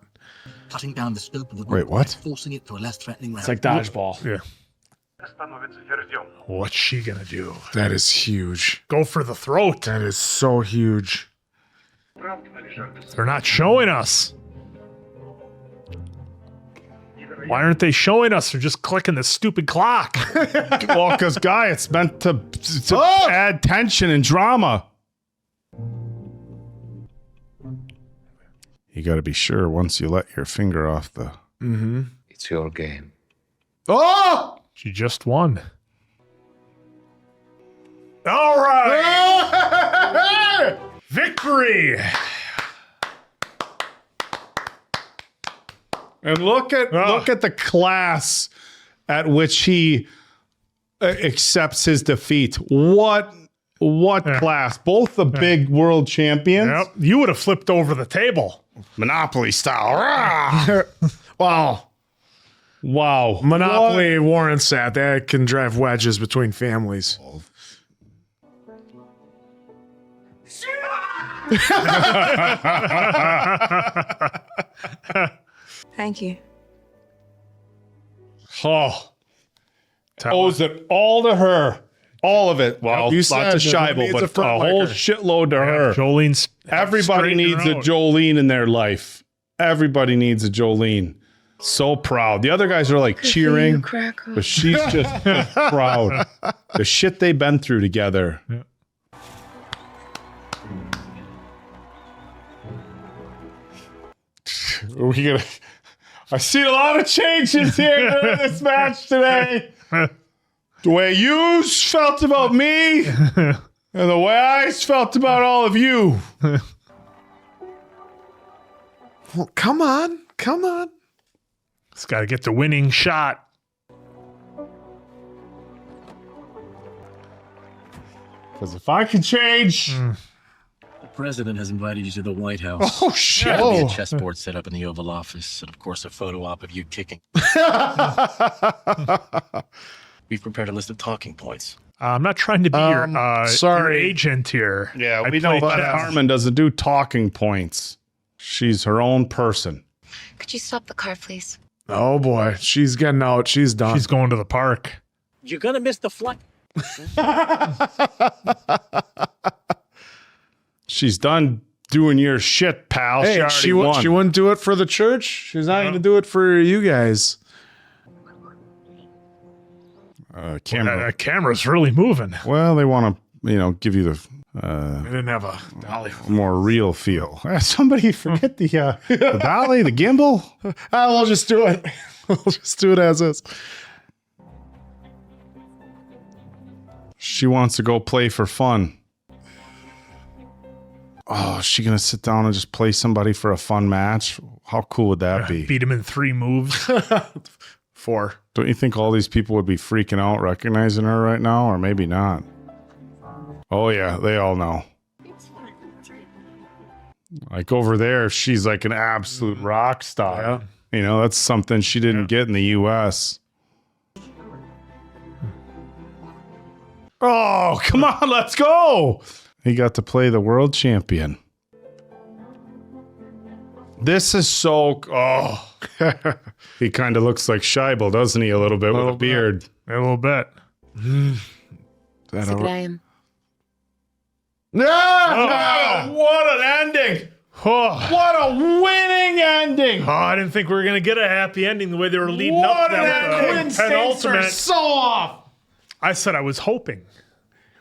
Speaker 15: Cutting down the scope of the
Speaker 2: Wait, what?
Speaker 15: forcing it to a less threatening round.
Speaker 2: It's like dodgeball.
Speaker 1: Yeah. What's she gonna do?
Speaker 2: That is huge.
Speaker 1: Go for the throat.
Speaker 2: That is so huge.
Speaker 1: They're not showing us. Why aren't they showing us? They're just clicking the stupid clock.
Speaker 3: Well, because, Guy, it's meant to add tension and drama. You got to be sure once you let your finger off the...
Speaker 2: Mm-hmm.
Speaker 17: It's your game.
Speaker 2: Oh!
Speaker 1: She just won. All right. Victory.
Speaker 3: And look at the class at which he accepts his defeat. What class? Both the big world champions.
Speaker 1: Yep. You would have flipped over the table.
Speaker 3: Monopoly style.
Speaker 2: Wow.
Speaker 3: Wow.
Speaker 2: Monopoly warrants that. That can drive wedges between families.
Speaker 4: Thank you.
Speaker 3: Oh. Owes it all to her. All of it. Well,
Speaker 2: You
Speaker 3: lots
Speaker 2: said
Speaker 3: of
Speaker 2: that
Speaker 3: Shaibel,
Speaker 2: needs
Speaker 3: but
Speaker 2: a
Speaker 3: a
Speaker 2: front
Speaker 3: whole
Speaker 2: liker.
Speaker 3: shitload to her.
Speaker 1: Jolene's
Speaker 3: Everybody needs a Jolene in their life. Everybody needs a Jolene. So proud. The other guys are like cheering, but she's just proud. The shit they've been through together.
Speaker 1: Yeah.
Speaker 3: We gonna? I see a lot of changes here in this match today. The way you felt about me, and the way I felt about all of you.
Speaker 2: Well, come on. Come on.
Speaker 1: It's got to get the winning shot.
Speaker 3: Because if I could change.
Speaker 13: The president has invited you to the White House.
Speaker 3: Oh, shit.
Speaker 13: There'll be a
Speaker 3: Oh.
Speaker 13: chessboard set up in the Oval Office, and of course, a photo op of you kicking. We've prepared a list of talking points.
Speaker 1: I'm not trying to be your agent here.
Speaker 3: Yeah,
Speaker 1: I
Speaker 3: we know
Speaker 1: play
Speaker 3: Beth
Speaker 1: chess.
Speaker 3: Harmon doesn't do talking points. She's her own person.
Speaker 8: Could you stop the car, please?
Speaker 2: Oh boy, she's getting out. She's done.
Speaker 1: She's going to the park.
Speaker 14: You're gonna miss the flight.
Speaker 3: She's done doing your shit, pal.
Speaker 2: Hey,
Speaker 3: she already won.
Speaker 2: she wouldn't do it for the church. She's not going to do it for you guys.
Speaker 3: Camera.
Speaker 1: Camera's really moving.
Speaker 3: Well, they want to, give you the
Speaker 1: I didn't have a dolly.
Speaker 3: more real feel. Somebody forget the dolly, the gimbal.
Speaker 2: We'll just do it. We'll just do it as is.
Speaker 3: She wants to go play for fun. Oh, is she going to sit down and just play somebody for a fun match? How cool would that be?
Speaker 1: Beat him in 3 moves.
Speaker 2: 4.
Speaker 3: Don't you think all these people would be freaking out recognizing her right now? Or maybe not. Oh, yeah, they all know. Like over there, she's like an absolute rock star.
Speaker 2: Yeah.
Speaker 3: That's something she didn't get in the U.S. Oh, come on, let's go. He got to play the world champion. This is so... Oh. He kind of looks like Shaibel, doesn't he? A little bit with a beard.
Speaker 1: A little bit.
Speaker 2: That
Speaker 3: Yeah! What an ending! What a winning ending!
Speaker 1: Oh, I didn't think we were going to get a happy ending the way they were leading up
Speaker 3: What
Speaker 1: to
Speaker 3: an
Speaker 1: that.
Speaker 3: ending!
Speaker 1: Penultimate.
Speaker 2: so off.
Speaker 1: I said I was hoping.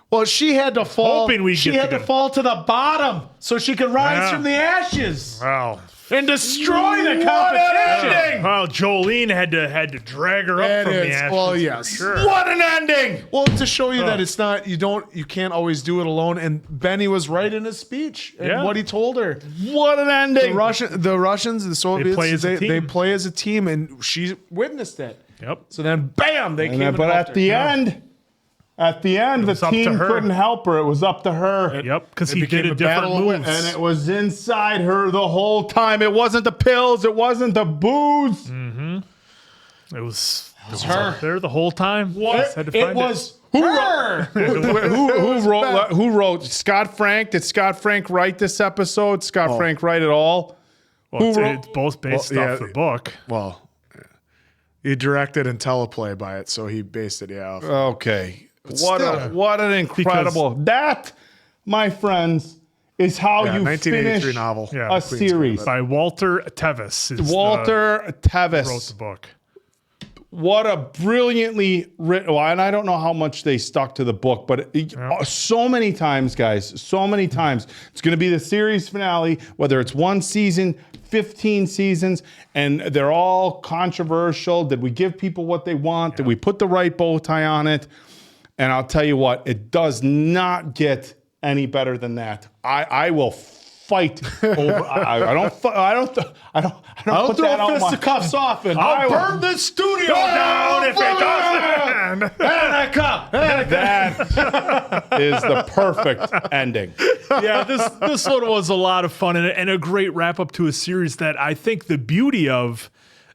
Speaker 2: Well, she had to fall.
Speaker 1: Hoping we'd
Speaker 2: she
Speaker 1: get
Speaker 2: had
Speaker 1: to
Speaker 2: to
Speaker 1: go.
Speaker 2: fall to the bottom so she could rise
Speaker 1: Yeah.
Speaker 2: from the ashes
Speaker 1: Wow.
Speaker 2: and destroy the
Speaker 3: What an
Speaker 2: competition.
Speaker 3: ending!
Speaker 1: Well, Jolene had to drag her up
Speaker 2: It
Speaker 1: from the
Speaker 2: is.
Speaker 1: ashes.
Speaker 2: Well,
Speaker 1: for
Speaker 2: yes.
Speaker 1: sure.
Speaker 3: What an ending!
Speaker 2: Well, to show you that it's not, you can't always do it alone. And Benny was right in his speech and
Speaker 1: Yeah.
Speaker 2: what he told her.
Speaker 3: What an ending!
Speaker 2: The Russians, the Soviets,
Speaker 1: play as a team.
Speaker 2: they play as a team, and she witnessed it.
Speaker 1: Yep.
Speaker 2: So then, bam, they came.
Speaker 3: But at the end, the
Speaker 1: was up to
Speaker 3: team
Speaker 1: her.
Speaker 3: couldn't help her. It was up to her.
Speaker 1: Yep, because
Speaker 2: It
Speaker 1: he
Speaker 2: became
Speaker 1: did
Speaker 2: a
Speaker 1: a different
Speaker 2: battle of
Speaker 1: moves.
Speaker 2: wits.
Speaker 3: And it was inside her the whole time. It wasn't the pills. It wasn't the booze.
Speaker 1: It was
Speaker 2: her.
Speaker 1: up there the whole time. Just had to
Speaker 2: It
Speaker 1: find
Speaker 2: was
Speaker 3: Who
Speaker 2: her.
Speaker 3: Who wrote? Scott Frank? Did Scott Frank write this episode? Scott Frank write it all?
Speaker 1: Well,
Speaker 3: Who
Speaker 1: it's,
Speaker 3: wrote-
Speaker 1: it's both based
Speaker 2: Well,
Speaker 1: off the book.
Speaker 2: Well, he directed and teleplay by it, so he based it off.
Speaker 3: Okay.
Speaker 2: still.
Speaker 3: What an incredible that, my friends, is how
Speaker 2: Yeah,
Speaker 3: you
Speaker 2: 1983
Speaker 3: finish
Speaker 2: novel.
Speaker 1: Yeah,
Speaker 3: a
Speaker 1: Queen's
Speaker 3: series.
Speaker 1: by Walter Tevis. is
Speaker 3: Walter
Speaker 1: wrote
Speaker 3: Tevis.
Speaker 1: the book.
Speaker 3: What a brilliantly written. Well, and I don't know how much they stuck to the book, but so many times, guys, so many times. It's going to be the series finale, whether it's one season, 15 seasons, and they're all controversial. Did we give people what they want? Did we put the right bow tie on it? And I'll tell you what, it does not get any better than that. I will fight over. I don't put that out my-
Speaker 2: fisticuffs off and
Speaker 1: I'll burn this studio down if it doesn't.
Speaker 3: That is the perfect ending.
Speaker 1: Yeah, this one was a lot of fun and a great wrap up to a series that I think the beauty of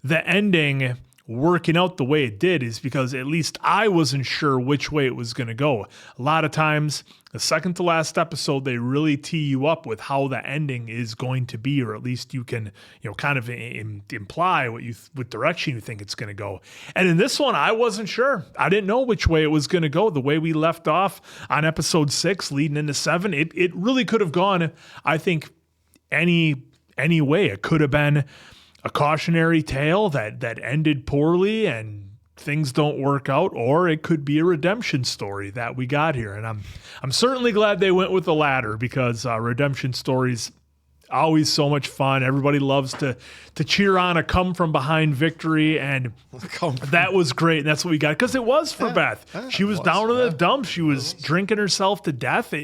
Speaker 1: the ending working out the way it did is because at least I wasn't sure which way it was going to go. A lot of times, the second to last episode, they really tee you up with how the ending is going to be, or at least you can, kind of imply what direction you think it's going to go. And in this one, I wasn't sure. I didn't know which way it was going to go. The way we left off on episode 6, leading into 7, it really could have gone, I think, any way. It could have been a cautionary tale that ended poorly and things don't work out, or it could be a redemption story that we got here. And I'm certainly glad they went with the latter, because redemption stories always so much fun. Everybody loves to cheer on a come from behind victory, and that was great. And that's what we got, because it was for Beth. She was down in the dumps. She was drinking herself to death.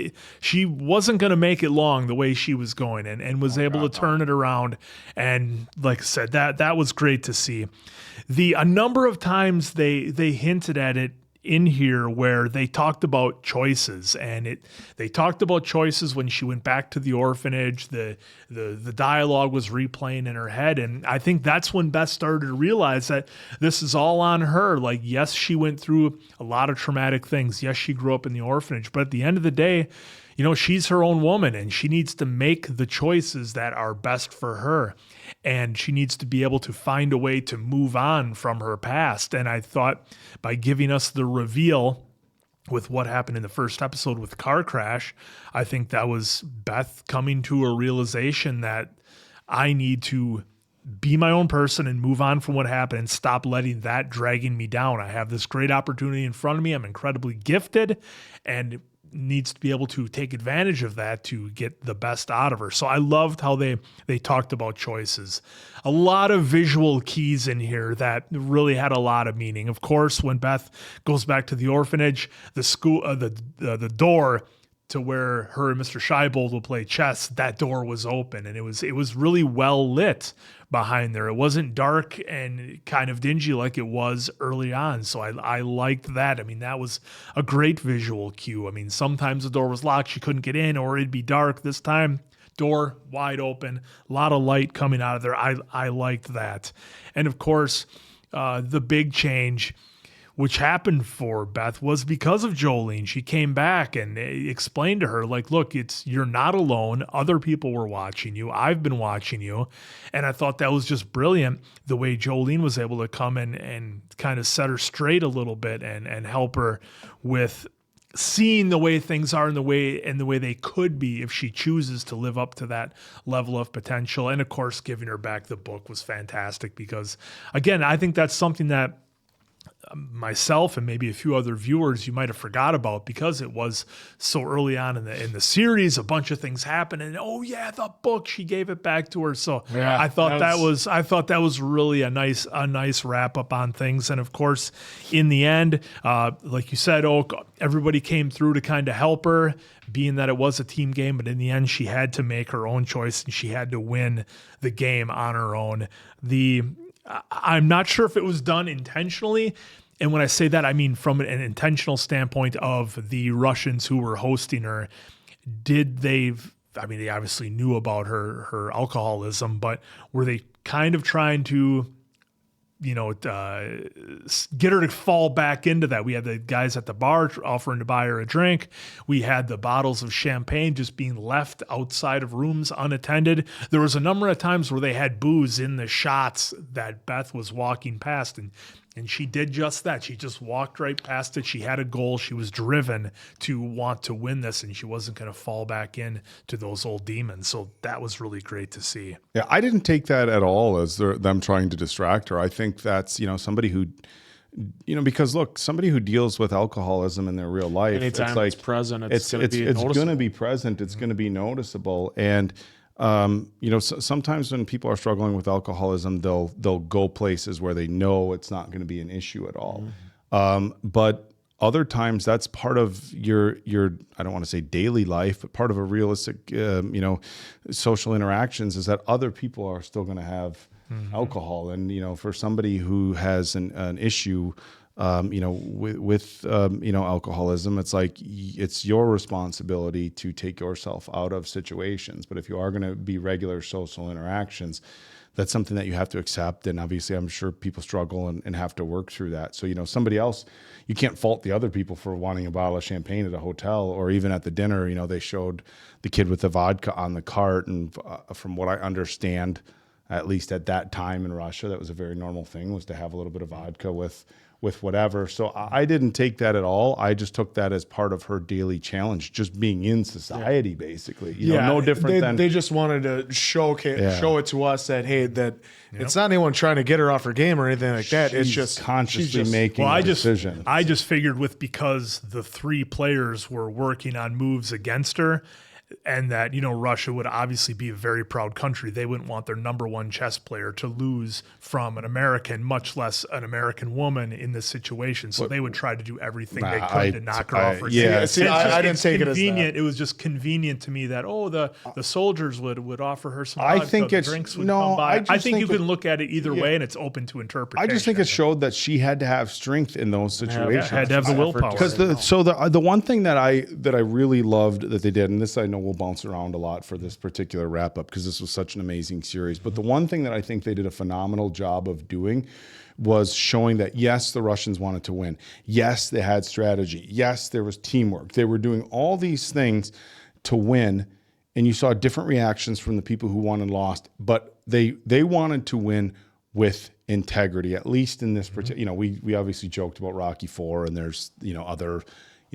Speaker 1: She wasn't going to make it long the way she was going, and was able to turn it around. And like I said, that was great to see. A number of times they hinted at it in here where they talked about choices, and they talked about choices when she went back to the orphanage. The dialogue was replaying in her head, and I think that's when Beth started to realize that this is all on her. Like, yes, she went through a lot of traumatic things. Yes, she grew up in the orphanage, but at the end of the day, she's her own woman, and she needs to make the choices that are best for her. And she needs to be able to find a way to move on from her past. And I thought by giving us the reveal with what happened in the first episode with the car crash, I think that was Beth coming to a realization that I need to be my own person and move on from what happened and stop letting that dragging me down. I have this great opportunity in front of me. I'm incredibly gifted and needs to be able to take advantage of that to get the best out of her. So I loved how they talked about choices. A lot of visual keys in here that really had a lot of meaning. Of course, when Beth goes back to the orphanage, the school, the door to where her and Mr. Shaibel will play chess, that door was open, and it was really well lit behind there. It wasn't dark and kind of dingy like it was early on. So I liked that. I mean, that was a great visual cue. I mean, sometimes the door was locked, she couldn't get in, or it'd be dark. This time, door wide open, a lot of light coming out of there. I liked that. And of course, the big change which happened for Beth, was because of Jolene. She came back and explained to her, like, look, you're not alone. Other people were watching you. I've been watching you. And I thought that was just brilliant, the way Jolene was able to come in and kind of set her straight a little bit and help her with seeing the way things are and the way they could be if she chooses to live up to that level of potential. And of course, giving her back the book was fantastic because, again, I think that's something that myself and maybe a few other viewers you might have forgot about because it was so early on in the series. A bunch of things happened, and oh yeah, the book, she gave it back to her. So yeah, I thought that was really a nice wrap up on things. And of course, in the end, like you said, Oak, everybody came through to kind of help her, being that it was a team game. But in the end, she had to make her own choice and she had to win the game on her own. I'm not sure if it was done intentionally. And when I say that, I mean from an intentional standpoint of the Russians who were hosting her. They obviously knew about her alcoholism, but were they kind of trying to, get her to fall back into that? We had the guys at the bar offering to buy her a drink. We had the bottles of champagne just being left outside of rooms unattended. There was a number of times where they had booze in the shots that Beth was walking past, and she did just that. She just walked right past it. She had a goal. She was driven to want to win this, and she wasn't going to fall back in to those old demons. So that was really great to see.
Speaker 3: Yeah, I didn't take that at all as them trying to distract her. I think that's, somebody who, because look, somebody who deals with alcoholism in their real life,
Speaker 2: anytime it's present, it's going
Speaker 3: to be present. It's going to be noticeable. And sometimes when people are struggling with alcoholism, they'll go places where they know it's not going to be an issue at all. But other times that's part of your I don't want to say daily life, but part of a realistic, social interactions is that other people are still going to have alcohol. And, for somebody who has an issue, with alcoholism, it's like it's your responsibility to take yourself out of situations. But if you are going to be regular social interactions, that's something that you have to accept. And obviously, I'm sure people struggle and have to work through that. So, somebody else, you can't fault the other people for wanting a bottle of champagne at a hotel or even at the dinner. They showed the kid with the vodka on the cart. And from what I understand, at least at that time in Russia, that was a very normal thing, was to have a little bit of vodka with whatever. So I didn't take that at all. I just took that as part of her daily challenge, just being in society, basically. No different than...
Speaker 2: They just wanted to show it to us that, hey, it's not anyone trying to get her off her game or anything like that. It's just
Speaker 3: consciously making a decision.
Speaker 1: I just figured because the three players were working on moves against her, and that, Russia would obviously be a very proud country. They wouldn't want their number one chess player to lose from an American, much less an American woman in this situation. So they would try to do everything they could to knock her off her game.
Speaker 2: I didn't take it as that.
Speaker 1: It was just convenient to me that, the soldiers would offer her some
Speaker 3: I think
Speaker 1: the drinks would come by. I think you can look at it either way, and it's open to interpretation.
Speaker 3: I just think it showed that she had to have strength in those situations.
Speaker 1: Had to have the willpower.
Speaker 3: Because the one thing that I really loved that they did, and this I know we'll bounce around a lot for this particular wrap up because this was such an amazing series. But the one thing that I think they did a phenomenal job of doing was showing that, yes, the Russians wanted to win. Yes, they had strategy. Yes, there was teamwork. They were doing all these things to win. And you saw different reactions from the people who won and lost, but they wanted to win with integrity, at least in this particular, we obviously joked about Rocky IV and there's, other,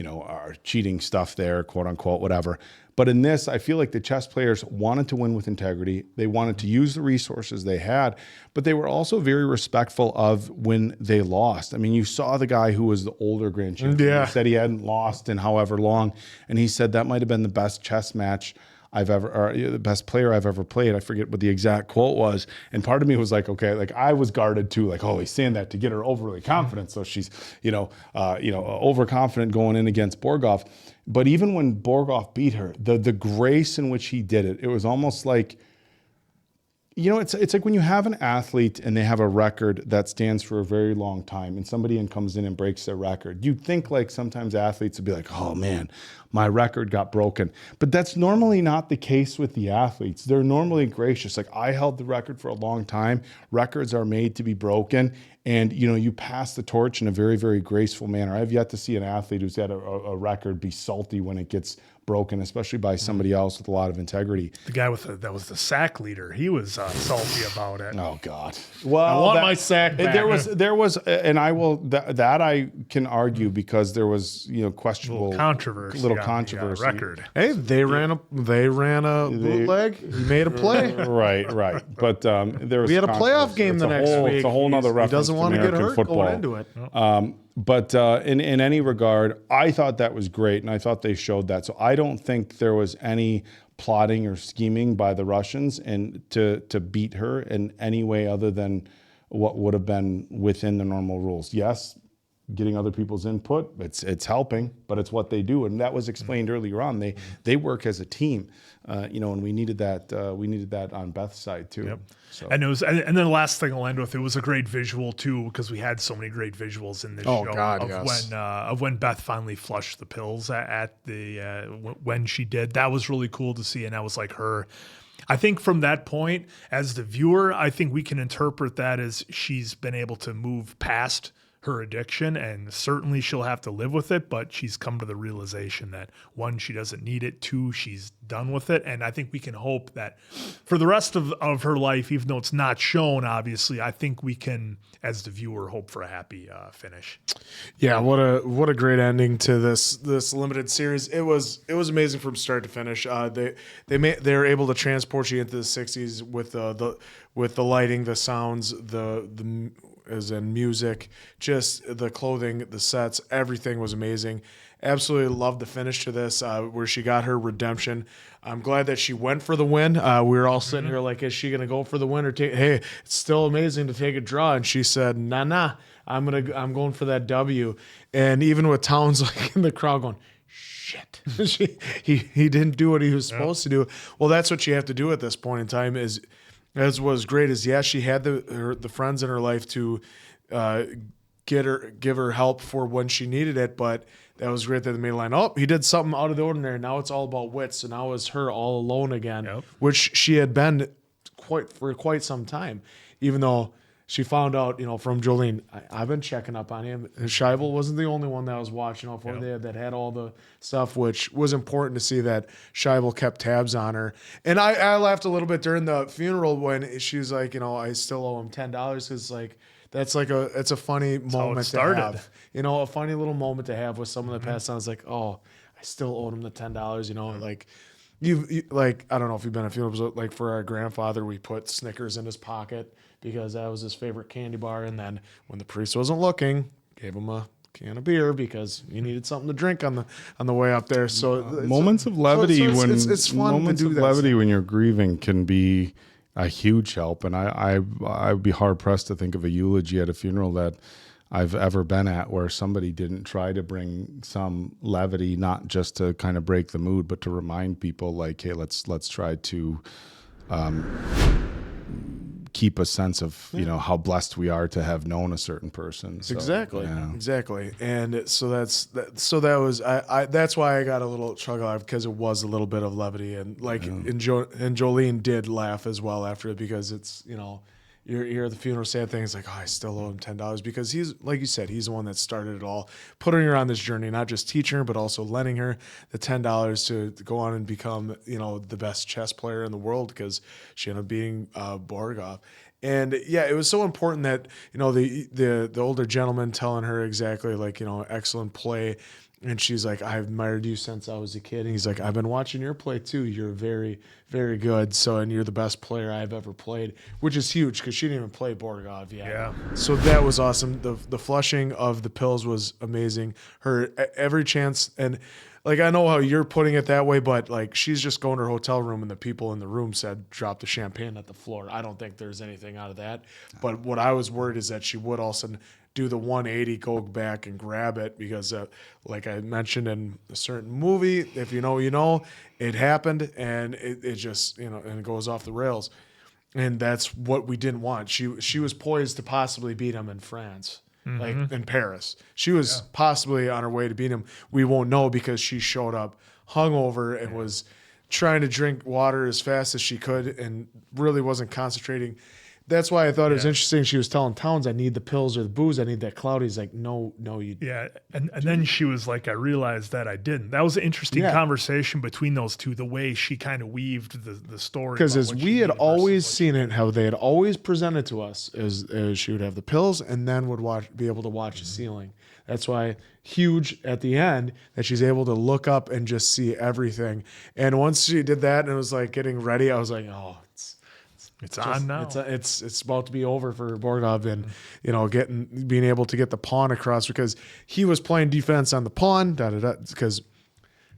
Speaker 3: our cheating stuff there, quote unquote, whatever. But in this, I feel like the chess players wanted to win with integrity. They wanted to use the resources they had, but they were also very respectful of when they lost. I mean, you saw the guy who was the older grand champion. He said he hadn't lost in however long, and he said that might have been the best chess match the best player I've ever played. I forget what the exact quote was. And part of me was like, okay, like I was guarded too, like, oh, he's saying that to get her overly confident. So she's, overconfident going in against Borgov. But even when Borgov beat her, the grace in which he did it, it was almost like You know, it's like when you have an athlete and they have a record that stands for a very long time and somebody comes in and breaks their record. You'd think like sometimes athletes would be like, oh man, my record got broken. But that's normally not the case with the athletes. They're normally gracious. Like, I held the record for a long time. Records are made to be broken. And, you know, you pass the torch in a very, very graceful manner. I've yet to see an athlete who's had a record be salty when it gets broken, especially by somebody else with a lot of integrity.
Speaker 1: The guy that was the sack leader, he was salty about it.
Speaker 3: Oh God! Well,
Speaker 1: I want my sack back.
Speaker 3: There was, and I will that I can argue because there was questionable
Speaker 1: controversy. Record.
Speaker 2: Hey, they ran a bootleg. He made a play.
Speaker 3: Right. But there was.
Speaker 2: We had a playoff game the next week.
Speaker 3: It's a whole nother reference.
Speaker 2: He doesn't want to get hurt
Speaker 3: football.
Speaker 2: going into it.
Speaker 3: But in any regard, I thought that was great, and I thought they showed that. So I don't think there was any plotting or scheming by the Russians and to beat her in any way other than what would have been within the normal rules. Yes, getting other people's input, it's helping, but it's what they do, and that was explained earlier on. They work as a team, and we needed that. We needed that on Beth's side too.
Speaker 1: Yep.
Speaker 3: So.
Speaker 1: And then the last thing I'll end with, it was a great visual too, because we had so many great visuals in this show of when Beth finally flushed the pills at the when she did. That was really cool to see, and that was like her. I think from that point, as the viewer, I think we can interpret that as she's been able to move past her addiction, and certainly she'll have to live with it, but she's come to the realization that, one, she doesn't need it, two, she's done with it. And I think we can hope that for the rest of her life, even though it's not shown, obviously, I think we can, as the viewer, hope for a happy finish.
Speaker 2: Yeah, what a great ending to this limited series. It was amazing from start to finish. They were able to transport you into the 60s with the lighting, the sounds, the as in music, just the clothing, the sets, everything was amazing. Absolutely loved the finish to this, where she got her redemption. I'm glad that she went for the win. We were all sitting here like, is she going to go for the win or take? Hey, it's still amazing to take a draw, and she said, nah, I'm going for that W. And even with Towns like in the crowd going, shit, he didn't do what he was supposed to do. Well, that's what you have to do at this point in time. As was great as she had the friends in her life to give her help for when she needed it, but that was great that they made a line. Oh, he did something out of the ordinary. Now it's all about wits. So now it's her all alone again, which she had been for quite some time, even though she found out, from Jolene, I've been checking up on him. Shaibel wasn't the only one that was watching for that had all the stuff, which was important to see that Shaibel kept tabs on her. And I laughed a little bit during the funeral when she's like, I still owe him $10 because it's a funny moment to have. A funny little moment to have with someone that passed on. It's like, oh, I still owe him the $10. Like. You I don't know if you've been at funerals, but like for our grandfather, we put Snickers in his pocket because that was his favorite candy bar. And then when the priest wasn't looking, gave him a can of beer because you needed something to drink on the way up there. So
Speaker 3: moments of levity
Speaker 2: it's fun to do that.
Speaker 3: Levity when you're grieving can be a huge help. And I would be hard pressed to think of a eulogy at a funeral that I've ever been at where somebody didn't try to bring some levity, not just to kind of break the mood, but to remind people like, hey, let's try to keep a sense of how blessed we are to have known a certain person. So,
Speaker 2: exactly. And so that was that's why I got a little chuckle out because it was a little bit of levity, and and Jolene did laugh as well after it because it's You're at the funeral sad thing. It's like, oh, I still owe him $10 because he's, like you said, he's the one that started it all, putting her on this journey, not just teaching her, but also lending her the $10 to go on and become, the best chess player in the world because she ended up beating Borgov. And yeah, it was so important that, the older gentleman telling her exactly excellent play. And she's like, I've admired you since I was a kid. And he's like, I've been watching your play too. You're very, very good. And you're the best player I've ever played, which is huge because she didn't even play Borgov yet. Yeah. So that was awesome. The flushing of the pills was amazing. Her every chance. And I know how you're putting it that way, but she's just going to her hotel room and the people in the room said, drop the champagne at the floor. I don't think there's anything out of that. But what I was worried is that she would also do the 180, go back and grab it because, like I mentioned in a certain movie, if you know, it happened and it just, and it goes off the rails. And that's what we didn't want. She was poised to possibly beat him in France, like in Paris. She was possibly on her way to beat him. We won't know because she showed up hungover and was trying to drink water as fast as she could and really wasn't concentrating. That's why I thought it was interesting. She was telling Towns, I need the pills or the booze. I need that cloud. He's like, no, you.
Speaker 1: Yeah. And then she was like, I realized that I didn't. That was an interesting conversation between those two, the way she kind of weaved the story.
Speaker 2: Because as we had always seen it, how they had always presented to us is she would have the pills and then would be able to watch the ceiling. That's why huge at the end that she's able to look up and just see everything. And once she did that and it was like getting ready, I was like, oh,
Speaker 1: it's on now.
Speaker 2: It's about to be over for Borgov and being able to get the pawn across because he was playing defense on the pawn.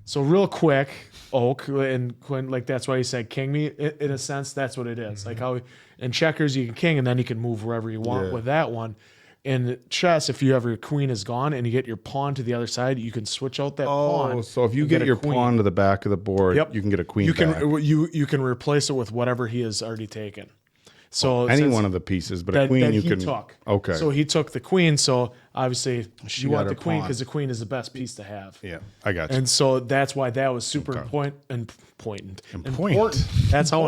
Speaker 2: So real quick, Oak and Quinn, like that's why he said king me. In a sense, that's what it is. Like how in checkers you can king and then you can move wherever you want with that one. In chess, if you have your queen is gone and you get your pawn to the other side, you can switch out that pawn.
Speaker 3: So if you get your pawn to the back of the board, you can get a queen back.
Speaker 2: You can replace it with whatever he has already taken. So
Speaker 3: any one of the pieces, but a queen you can
Speaker 2: took.
Speaker 3: Okay.
Speaker 2: So he took the queen. So obviously you want the queen because the queen is the best piece to have.
Speaker 3: Yeah, I got you.
Speaker 2: And so that's why that was super important. That's how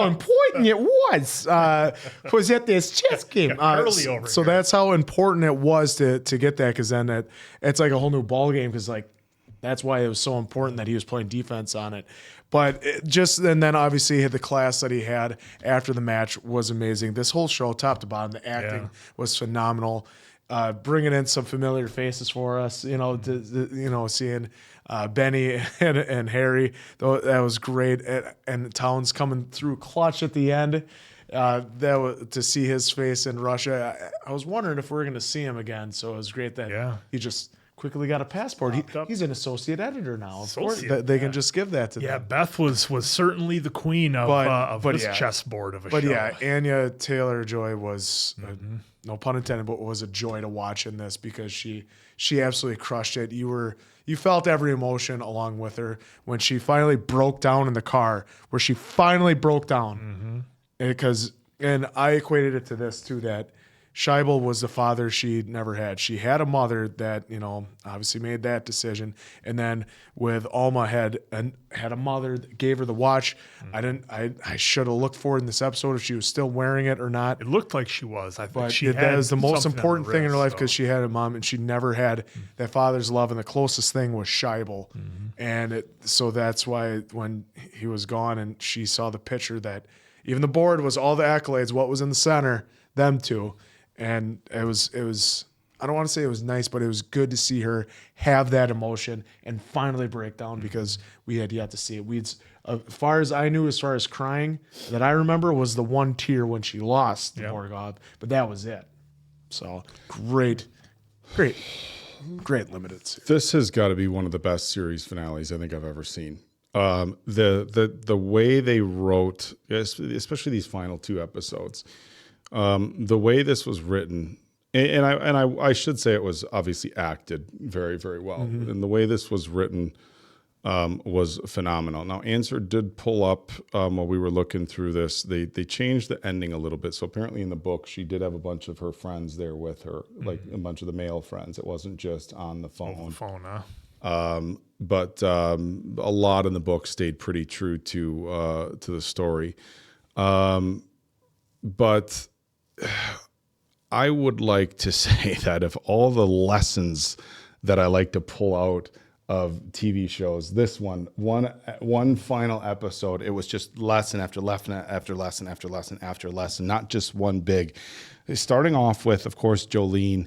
Speaker 2: important it was at this chess game. So that's how important it was to get that because then it's like a whole new ball game because like that's why it was so important that he was playing defense on it. But and then obviously the class that he had after the match was amazing. This whole show, top to bottom, the acting was phenomenal. Bringing in some familiar faces for us, seeing Benny and Harry, that was great. And Towns coming through clutch at the end. To see his face in Russia, I was wondering if we were going to see him again. So it was great that he just quickly got a passport. He's an associate editor now. They can just give that to them.
Speaker 1: Yeah, Beth was certainly the queen of this chessboard of a show.
Speaker 2: But yeah, Anya Taylor Joy was, no pun intended, but was a joy to watch in this because she absolutely crushed it. You felt every emotion along with her when she finally broke down in the car, where she finally broke down. And I equated it to this too, that Shaibel was the father she never had. She had a mother that, obviously made that decision. And then with Alma had a mother that gave her the watch. I should have looked for it in this episode if she was still wearing it or not.
Speaker 1: It looked like she was. I think
Speaker 2: that is the most important thing in her life because she had a mom and she never had that father's love. And the closest thing was Shaibel. And so that's why when he was gone and she saw the picture that even the board was all the accolades, what was in the center, them two. And it was, I don't want to say it was nice, but it was good to see her have that emotion and finally break down because we had yet to see it. As far as I knew, as far as crying, that I remember was the one tear when she lost to Borgov, but that was it. So great limited series.
Speaker 3: This has got to be one of the best series finales I think I've ever seen. The way they wrote, especially these final two episodes, the way this was written, and I should say it was obviously acted very, very well. And the way this was written was phenomenal. Now, Answer did pull up while we were looking through this. They changed the ending a little bit. So apparently in the book, she did have a bunch of her friends there with her, like a bunch of the male friends. It wasn't just on the phone.
Speaker 1: On the phone, huh?
Speaker 3: But a lot in the book stayed pretty true to the story. But I would like to say that of all the lessons that I like to pull out of TV shows, this one final episode, it was just lesson after lesson after lesson after lesson after lesson, not just one big. Starting off with, of course, Jolene.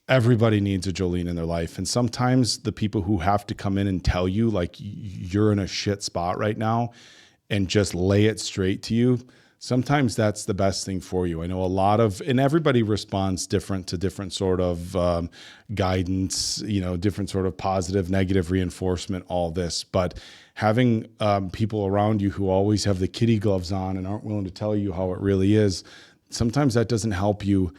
Speaker 3: Everybody needs a Jolene in their life. And sometimes the people who have to come in and tell you, like, you're in a shit spot right now and just lay it straight to you, sometimes that's the best thing for you. I know and everybody responds different to different sort of guidance, different sort of positive, negative reinforcement, all this. But having people around you who always have the kitty gloves on and aren't willing to tell you how it really is, sometimes that doesn't help you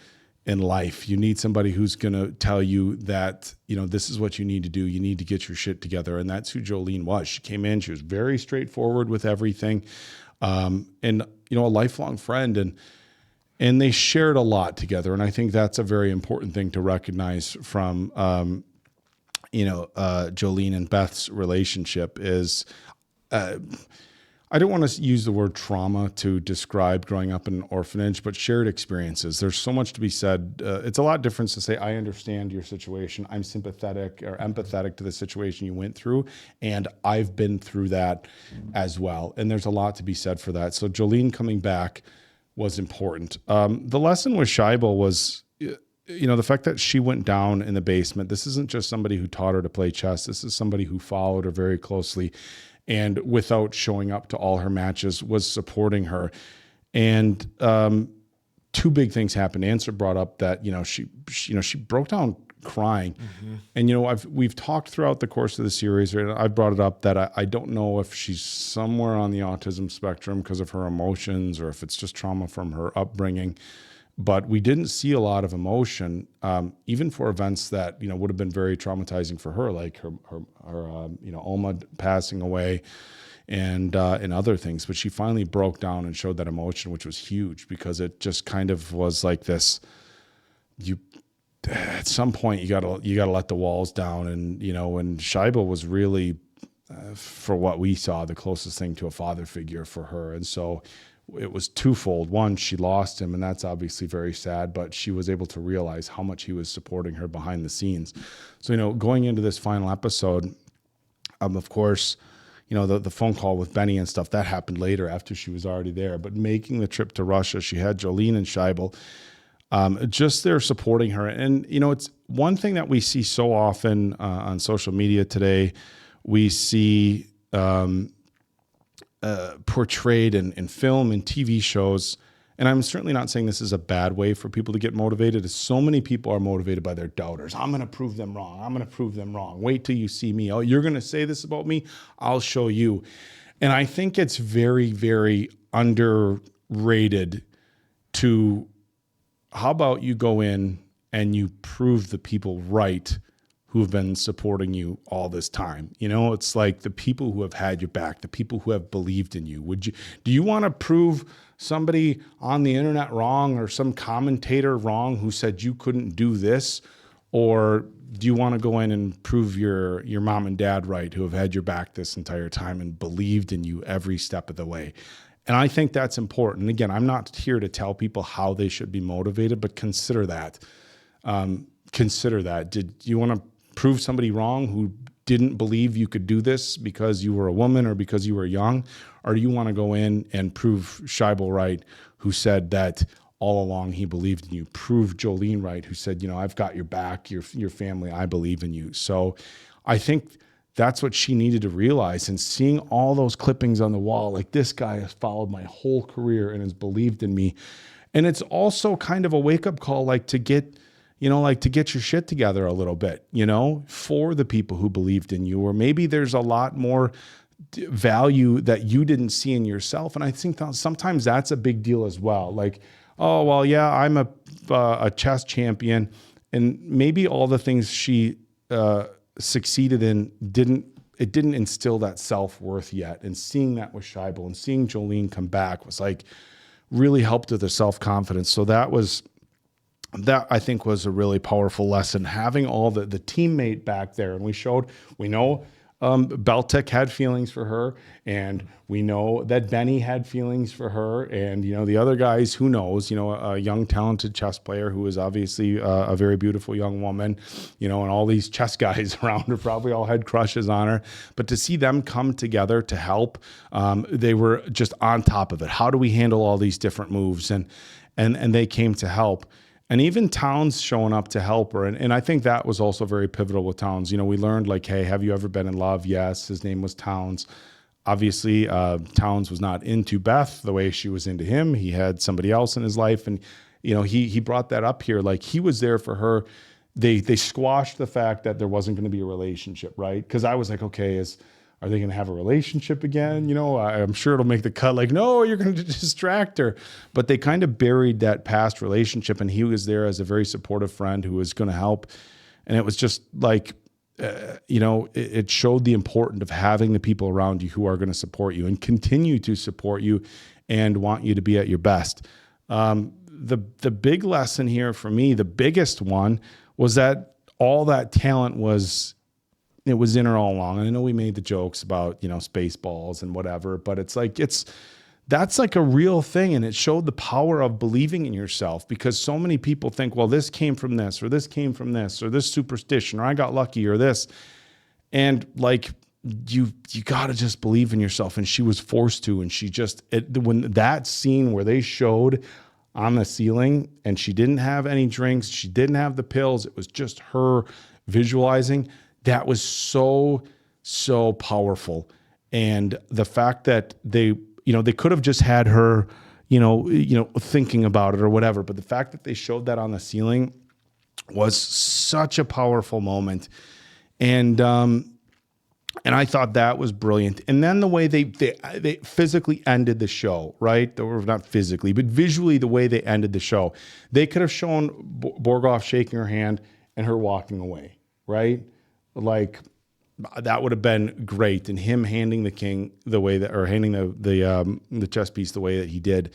Speaker 3: in life. You need somebody who's going to tell you that, this is what you need to do. You need to get your shit together. And that's who Jolene was. She came in, she was very straightforward with everything. And, a lifelong friend, and they shared a lot together. And I think that's a very important thing to recognize from, Jolene and Beth's relationship is, I don't want to use the word trauma to describe growing up in an orphanage, but shared experiences. There's so much to be said. It's a lot different to say, I understand your situation. I'm sympathetic or empathetic to the situation you went through, and I've been through that as well. And there's a lot to be said for that. So Jolene coming back was important. The lesson with Shaibel was, the fact that she went down in the basement. This isn't just somebody who taught her to play chess. This is somebody who followed her very closely, and without showing up to all her matches, was supporting her. And two big things happened. Answer brought up that she broke down crying, and we've talked throughout the course of the series. And I brought it up that I don't know if she's somewhere on the autism spectrum because of her emotions, or if it's just trauma from her upbringing. But we didn't see a lot of emotion, even for events that would have been very traumatizing for her, like her Alma passing away, and other things. But she finally broke down and showed that emotion, which was huge, because it just kind of was like this. At some point you gotta let the walls down, and and Shaibel was really, for what we saw, the closest thing to a father figure for her, and so. It was twofold. One, she lost him, and that's obviously very sad, but she was able to realize how much he was supporting her behind the scenes. So, going into this final episode, of course, the phone call with Benny and stuff, that happened later after she was already there. But making the trip to Russia, she had Jolene and Shaibel just there supporting her. And, it's one thing that we see so often on social media today. We see portrayed in film and TV shows. And I'm certainly not saying this is a bad way for people to get motivated. So many people are motivated by their doubters. I'm going to prove them wrong. I'm going to prove them wrong. Wait till you see me. Oh, you're going to say this about me? I'll show you. And I think it's very, very underrated to, how about you go in and you prove the people right who have been supporting you all this time. It's like the people who have had your back, the people who have believed in you. Do you want to prove somebody on the internet wrong, or some commentator wrong who said you couldn't do this? Or do you want to go in and prove your mom and dad right, who have had your back this entire time and believed in you every step of the way? And I think that's important. Again, I'm not here to tell people how they should be motivated, but consider that. Did you want to prove somebody wrong who didn't believe you could do this because you were a woman or because you were young? Or do you want to go in and prove Shaibel right, who said that all along he believed in you? Prove Jolene right, who said, I've got your back, your family, I believe in you. So I think that's what she needed to realize. And seeing all those clippings on the wall, like, this guy has followed my whole career and has believed in me. And it's also kind of a wake-up call, to get your shit together a little bit, for the people who believed in you. Or maybe there's a lot more value that you didn't see in yourself. And I think that sometimes that's a big deal as well. Like, oh, well, yeah, I'm a chess champion. And maybe all the things she succeeded in didn't instill that self-worth yet. And seeing that with Shaibel and seeing Jolene come back was really helped with the self-confidence. So that I think was a really powerful lesson, having all the teammate back there. And we know Beltik had feelings for her, and we know that Benny had feelings for her, and the other guys, who knows, a young talented chess player who is obviously a very beautiful young woman, and all these chess guys around her probably all had crushes on her. But to see them come together to help, they were just on top of it. How do we handle all these different moves? And they came to help. And even Towns showing up to help her. And I think that was also very pivotal with Towns. We learned, hey, have you ever been in love? Yes. His name was Towns. Obviously, Towns was not into Beth the way she was into him. He had somebody else in his life. And, he brought that up here. He was there for her. They squashed the fact that there wasn't going to be a relationship, right? Because I was like, okay, Are they going to have a relationship again? You know, I'm sure it'll make the cut like, no, you're going to distract her. But they kind of buried that past relationship, and he was there as a very supportive friend who was going to help. And it was just like, you know, it showed the importance of having the people around you who are going to support you and continue to support you and want you to be at your best. The big lesson here for me, the biggest one, was that all that talent was in her all along. And I know we made the jokes about, you know, Spaceballs and whatever, but it's like, that's like a real thing. And it showed the power of believing in yourself, because so many people think, well, this came from this, or this came from this, or this superstition, or I got lucky, or this. And like, you got to just believe in yourself. And she was forced to, and she just, when that scene where they showed on the ceiling and she didn't have any drinks, she didn't have the pills, it was just her visualizing. That was so, so powerful. And the fact that they could have just had her, thinking about it or whatever, but the fact that they showed that on the ceiling was such a powerful moment. And I thought that was brilliant. And then the way they physically ended the show, right? Or not physically, but visually, the way they ended the show. They could have shown Borgov shaking her hand and her walking away, right? Like, that would have been great. And him handing the king the way that, or handing the chess piece the way that he did,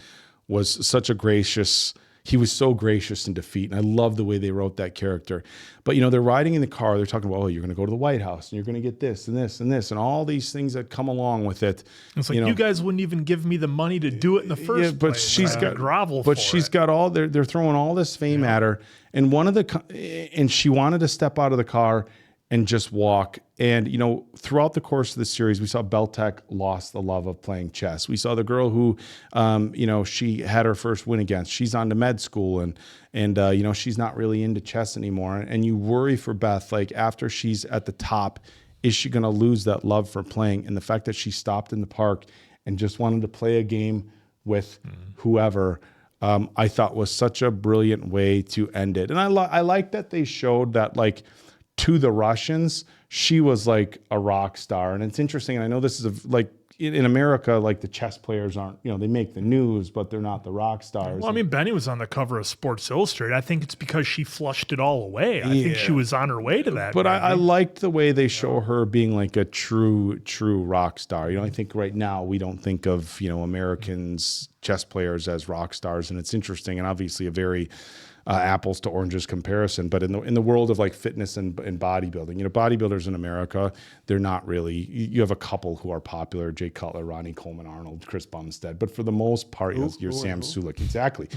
Speaker 3: was such a gracious. He was so gracious in defeat. And I love the way they wrote that character. But, they're riding in the car. They're talking about, oh, you're going to go to the White House and you're going to get this and this and this and all these things that come along with it.
Speaker 1: It's like, you guys wouldn't even give me the money to do it in the first
Speaker 3: but
Speaker 1: place.
Speaker 3: She's got
Speaker 1: grovel.
Speaker 3: But she's got all, they're throwing all this fame at her. And and she wanted to step out of the car and just walk. And, throughout the course of the series, we saw Beltik lost the love of playing chess. We saw the girl who, she had her first win against. She's on to med school and she's not really into chess anymore. And you worry for Beth, like, after she's at the top, is she going to lose that love for playing? And the fact that she stopped in the park and just wanted to play a game with whoever, I thought was such a brilliant way to end it. And I like that they showed that, like, to the Russians, she was like a rock star. And it's interesting. And I know this is like in America, like, the chess players aren't, they make the news, but they're not the rock stars.
Speaker 1: Well, I mean, Benny was on the cover of Sports Illustrated. I think it's because she flushed it all away. I think she was on her way to that.
Speaker 3: But I liked the way they show her being like a true rock star. I think right now we don't think of, Americans chess players as rock stars. And it's interesting, and obviously a very apples to oranges comparison, but in the world of like fitness and bodybuilding, bodybuilders in America, they're not really. You have a couple who are popular: Jay Cutler, Ronnie Coleman, Arnold, Chris Bumstead. But for the most part, you're Sam Sulek, exactly.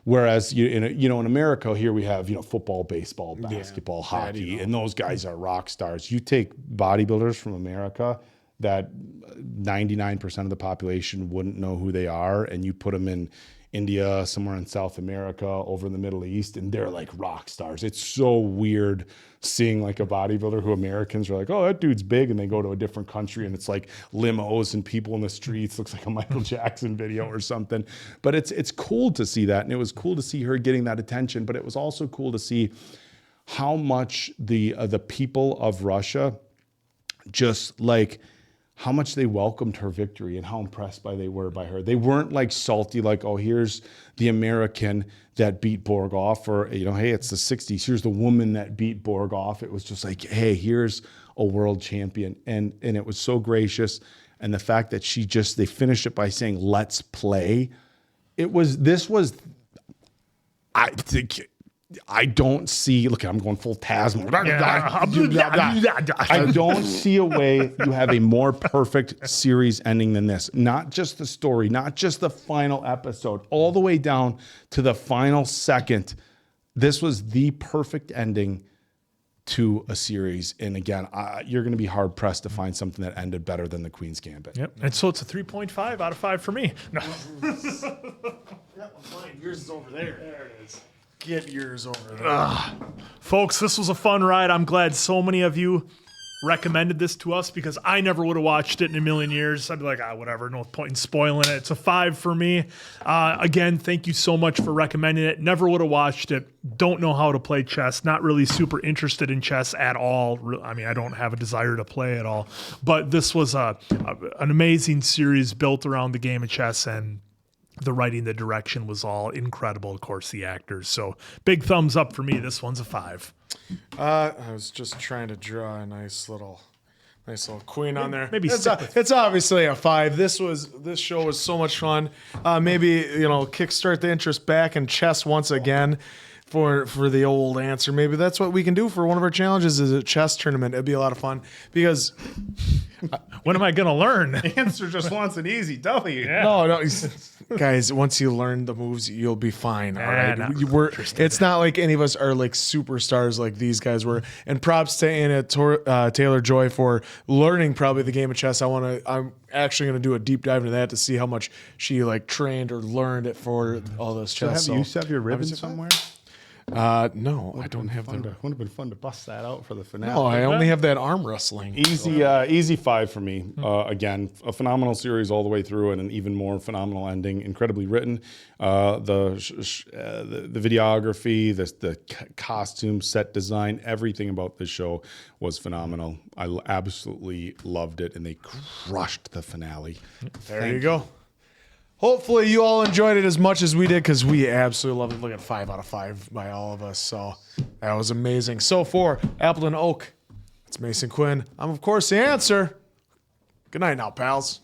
Speaker 3: Whereas in America, here we have football, baseball, basketball, hockey, and those guys are rock stars. You take bodybuilders from America that 99% of the population wouldn't know who they are, and you put them in India, somewhere in South America, over in the Middle East, and they're like rock stars. It's so weird seeing like a bodybuilder who Americans are like, oh, that dude's big, and they go to a different country and it's like limos and people in the streets, looks like a Michael Jackson video or something. But it's cool to see that, and it was cool to see her getting that attention, but it was also cool to see how much the people of Russia just like how much they welcomed her victory and how impressed they were by her. They weren't like salty, like, oh, here's the American that beat Borgov, or, hey, it's the 60s. Here's the woman that beat Borgov. It was just like, hey, here's a world champion. And it was so gracious. And the fact that they finished it by saying, let's play. I don't see, look, I'm going full Tasman. I don't see a way you have a more perfect series ending than this. Not just the story, not just the final episode, all the way down to the final second. This was the perfect ending to a series. And again, you're going to be hard pressed to find something that ended better than the Queen's Gambit.
Speaker 1: Yep. And so it's a 3.5 out of 5 for me. No.
Speaker 2: That one's mine. Yours is over there. There it is. Get yours over there.
Speaker 1: Folks, this was a fun ride. I'm glad so many of you recommended this to us because I never would have watched it in a million years. I'd be like, whatever, no point in spoiling it. It's a 5 for me. Again, thank you so much for recommending it. Never would have watched it. Don't know how to play chess. Not really super interested in chess at all. I mean, I don't have a desire to play at all. But this was an amazing series built around the game of chess, and the writing, the direction was all incredible. Of course, the actors. So big thumbs up for me. This one's a 5.
Speaker 2: I was just trying to draw a nice little queen on there.
Speaker 1: Maybe
Speaker 2: it's obviously a 5. This show was so much fun. Maybe kickstart the interest back in chess once again for the old answer. Maybe that's what we can do for one of our challenges is a chess tournament. It'd be a lot of fun because
Speaker 1: when am I gonna learn?
Speaker 3: The answer just wants an easy W.
Speaker 1: Yeah.
Speaker 2: No, guys. Once you learn the moves, you'll be fine. All right,
Speaker 1: not
Speaker 2: it's not like any of us are like superstars like these guys were. And props to Anya Taylor Joy for learning probably the game of chess. I'm actually gonna do a deep dive into that to see how much she like trained or learned it for all this chess.
Speaker 3: You have your ribbon somewhere?
Speaker 2: No, I don't have
Speaker 3: them. Would have been fun to bust that out for the finale.
Speaker 2: No, I only have that arm wrestling.
Speaker 3: Easy 5 for me. Again, a phenomenal series all the way through, and an even more phenomenal ending. Incredibly written. The videography, the costume, set design, everything about this show was phenomenal. I absolutely loved it, and they crushed the finale.
Speaker 2: There you go. Hopefully you all enjoyed it as much as we did because we absolutely loved it. Look at 5 out of 5 by all of us. So that was amazing. So for Appleton Oak, it's Mason Quinn. I'm, of course, the answer. Good night now, pals.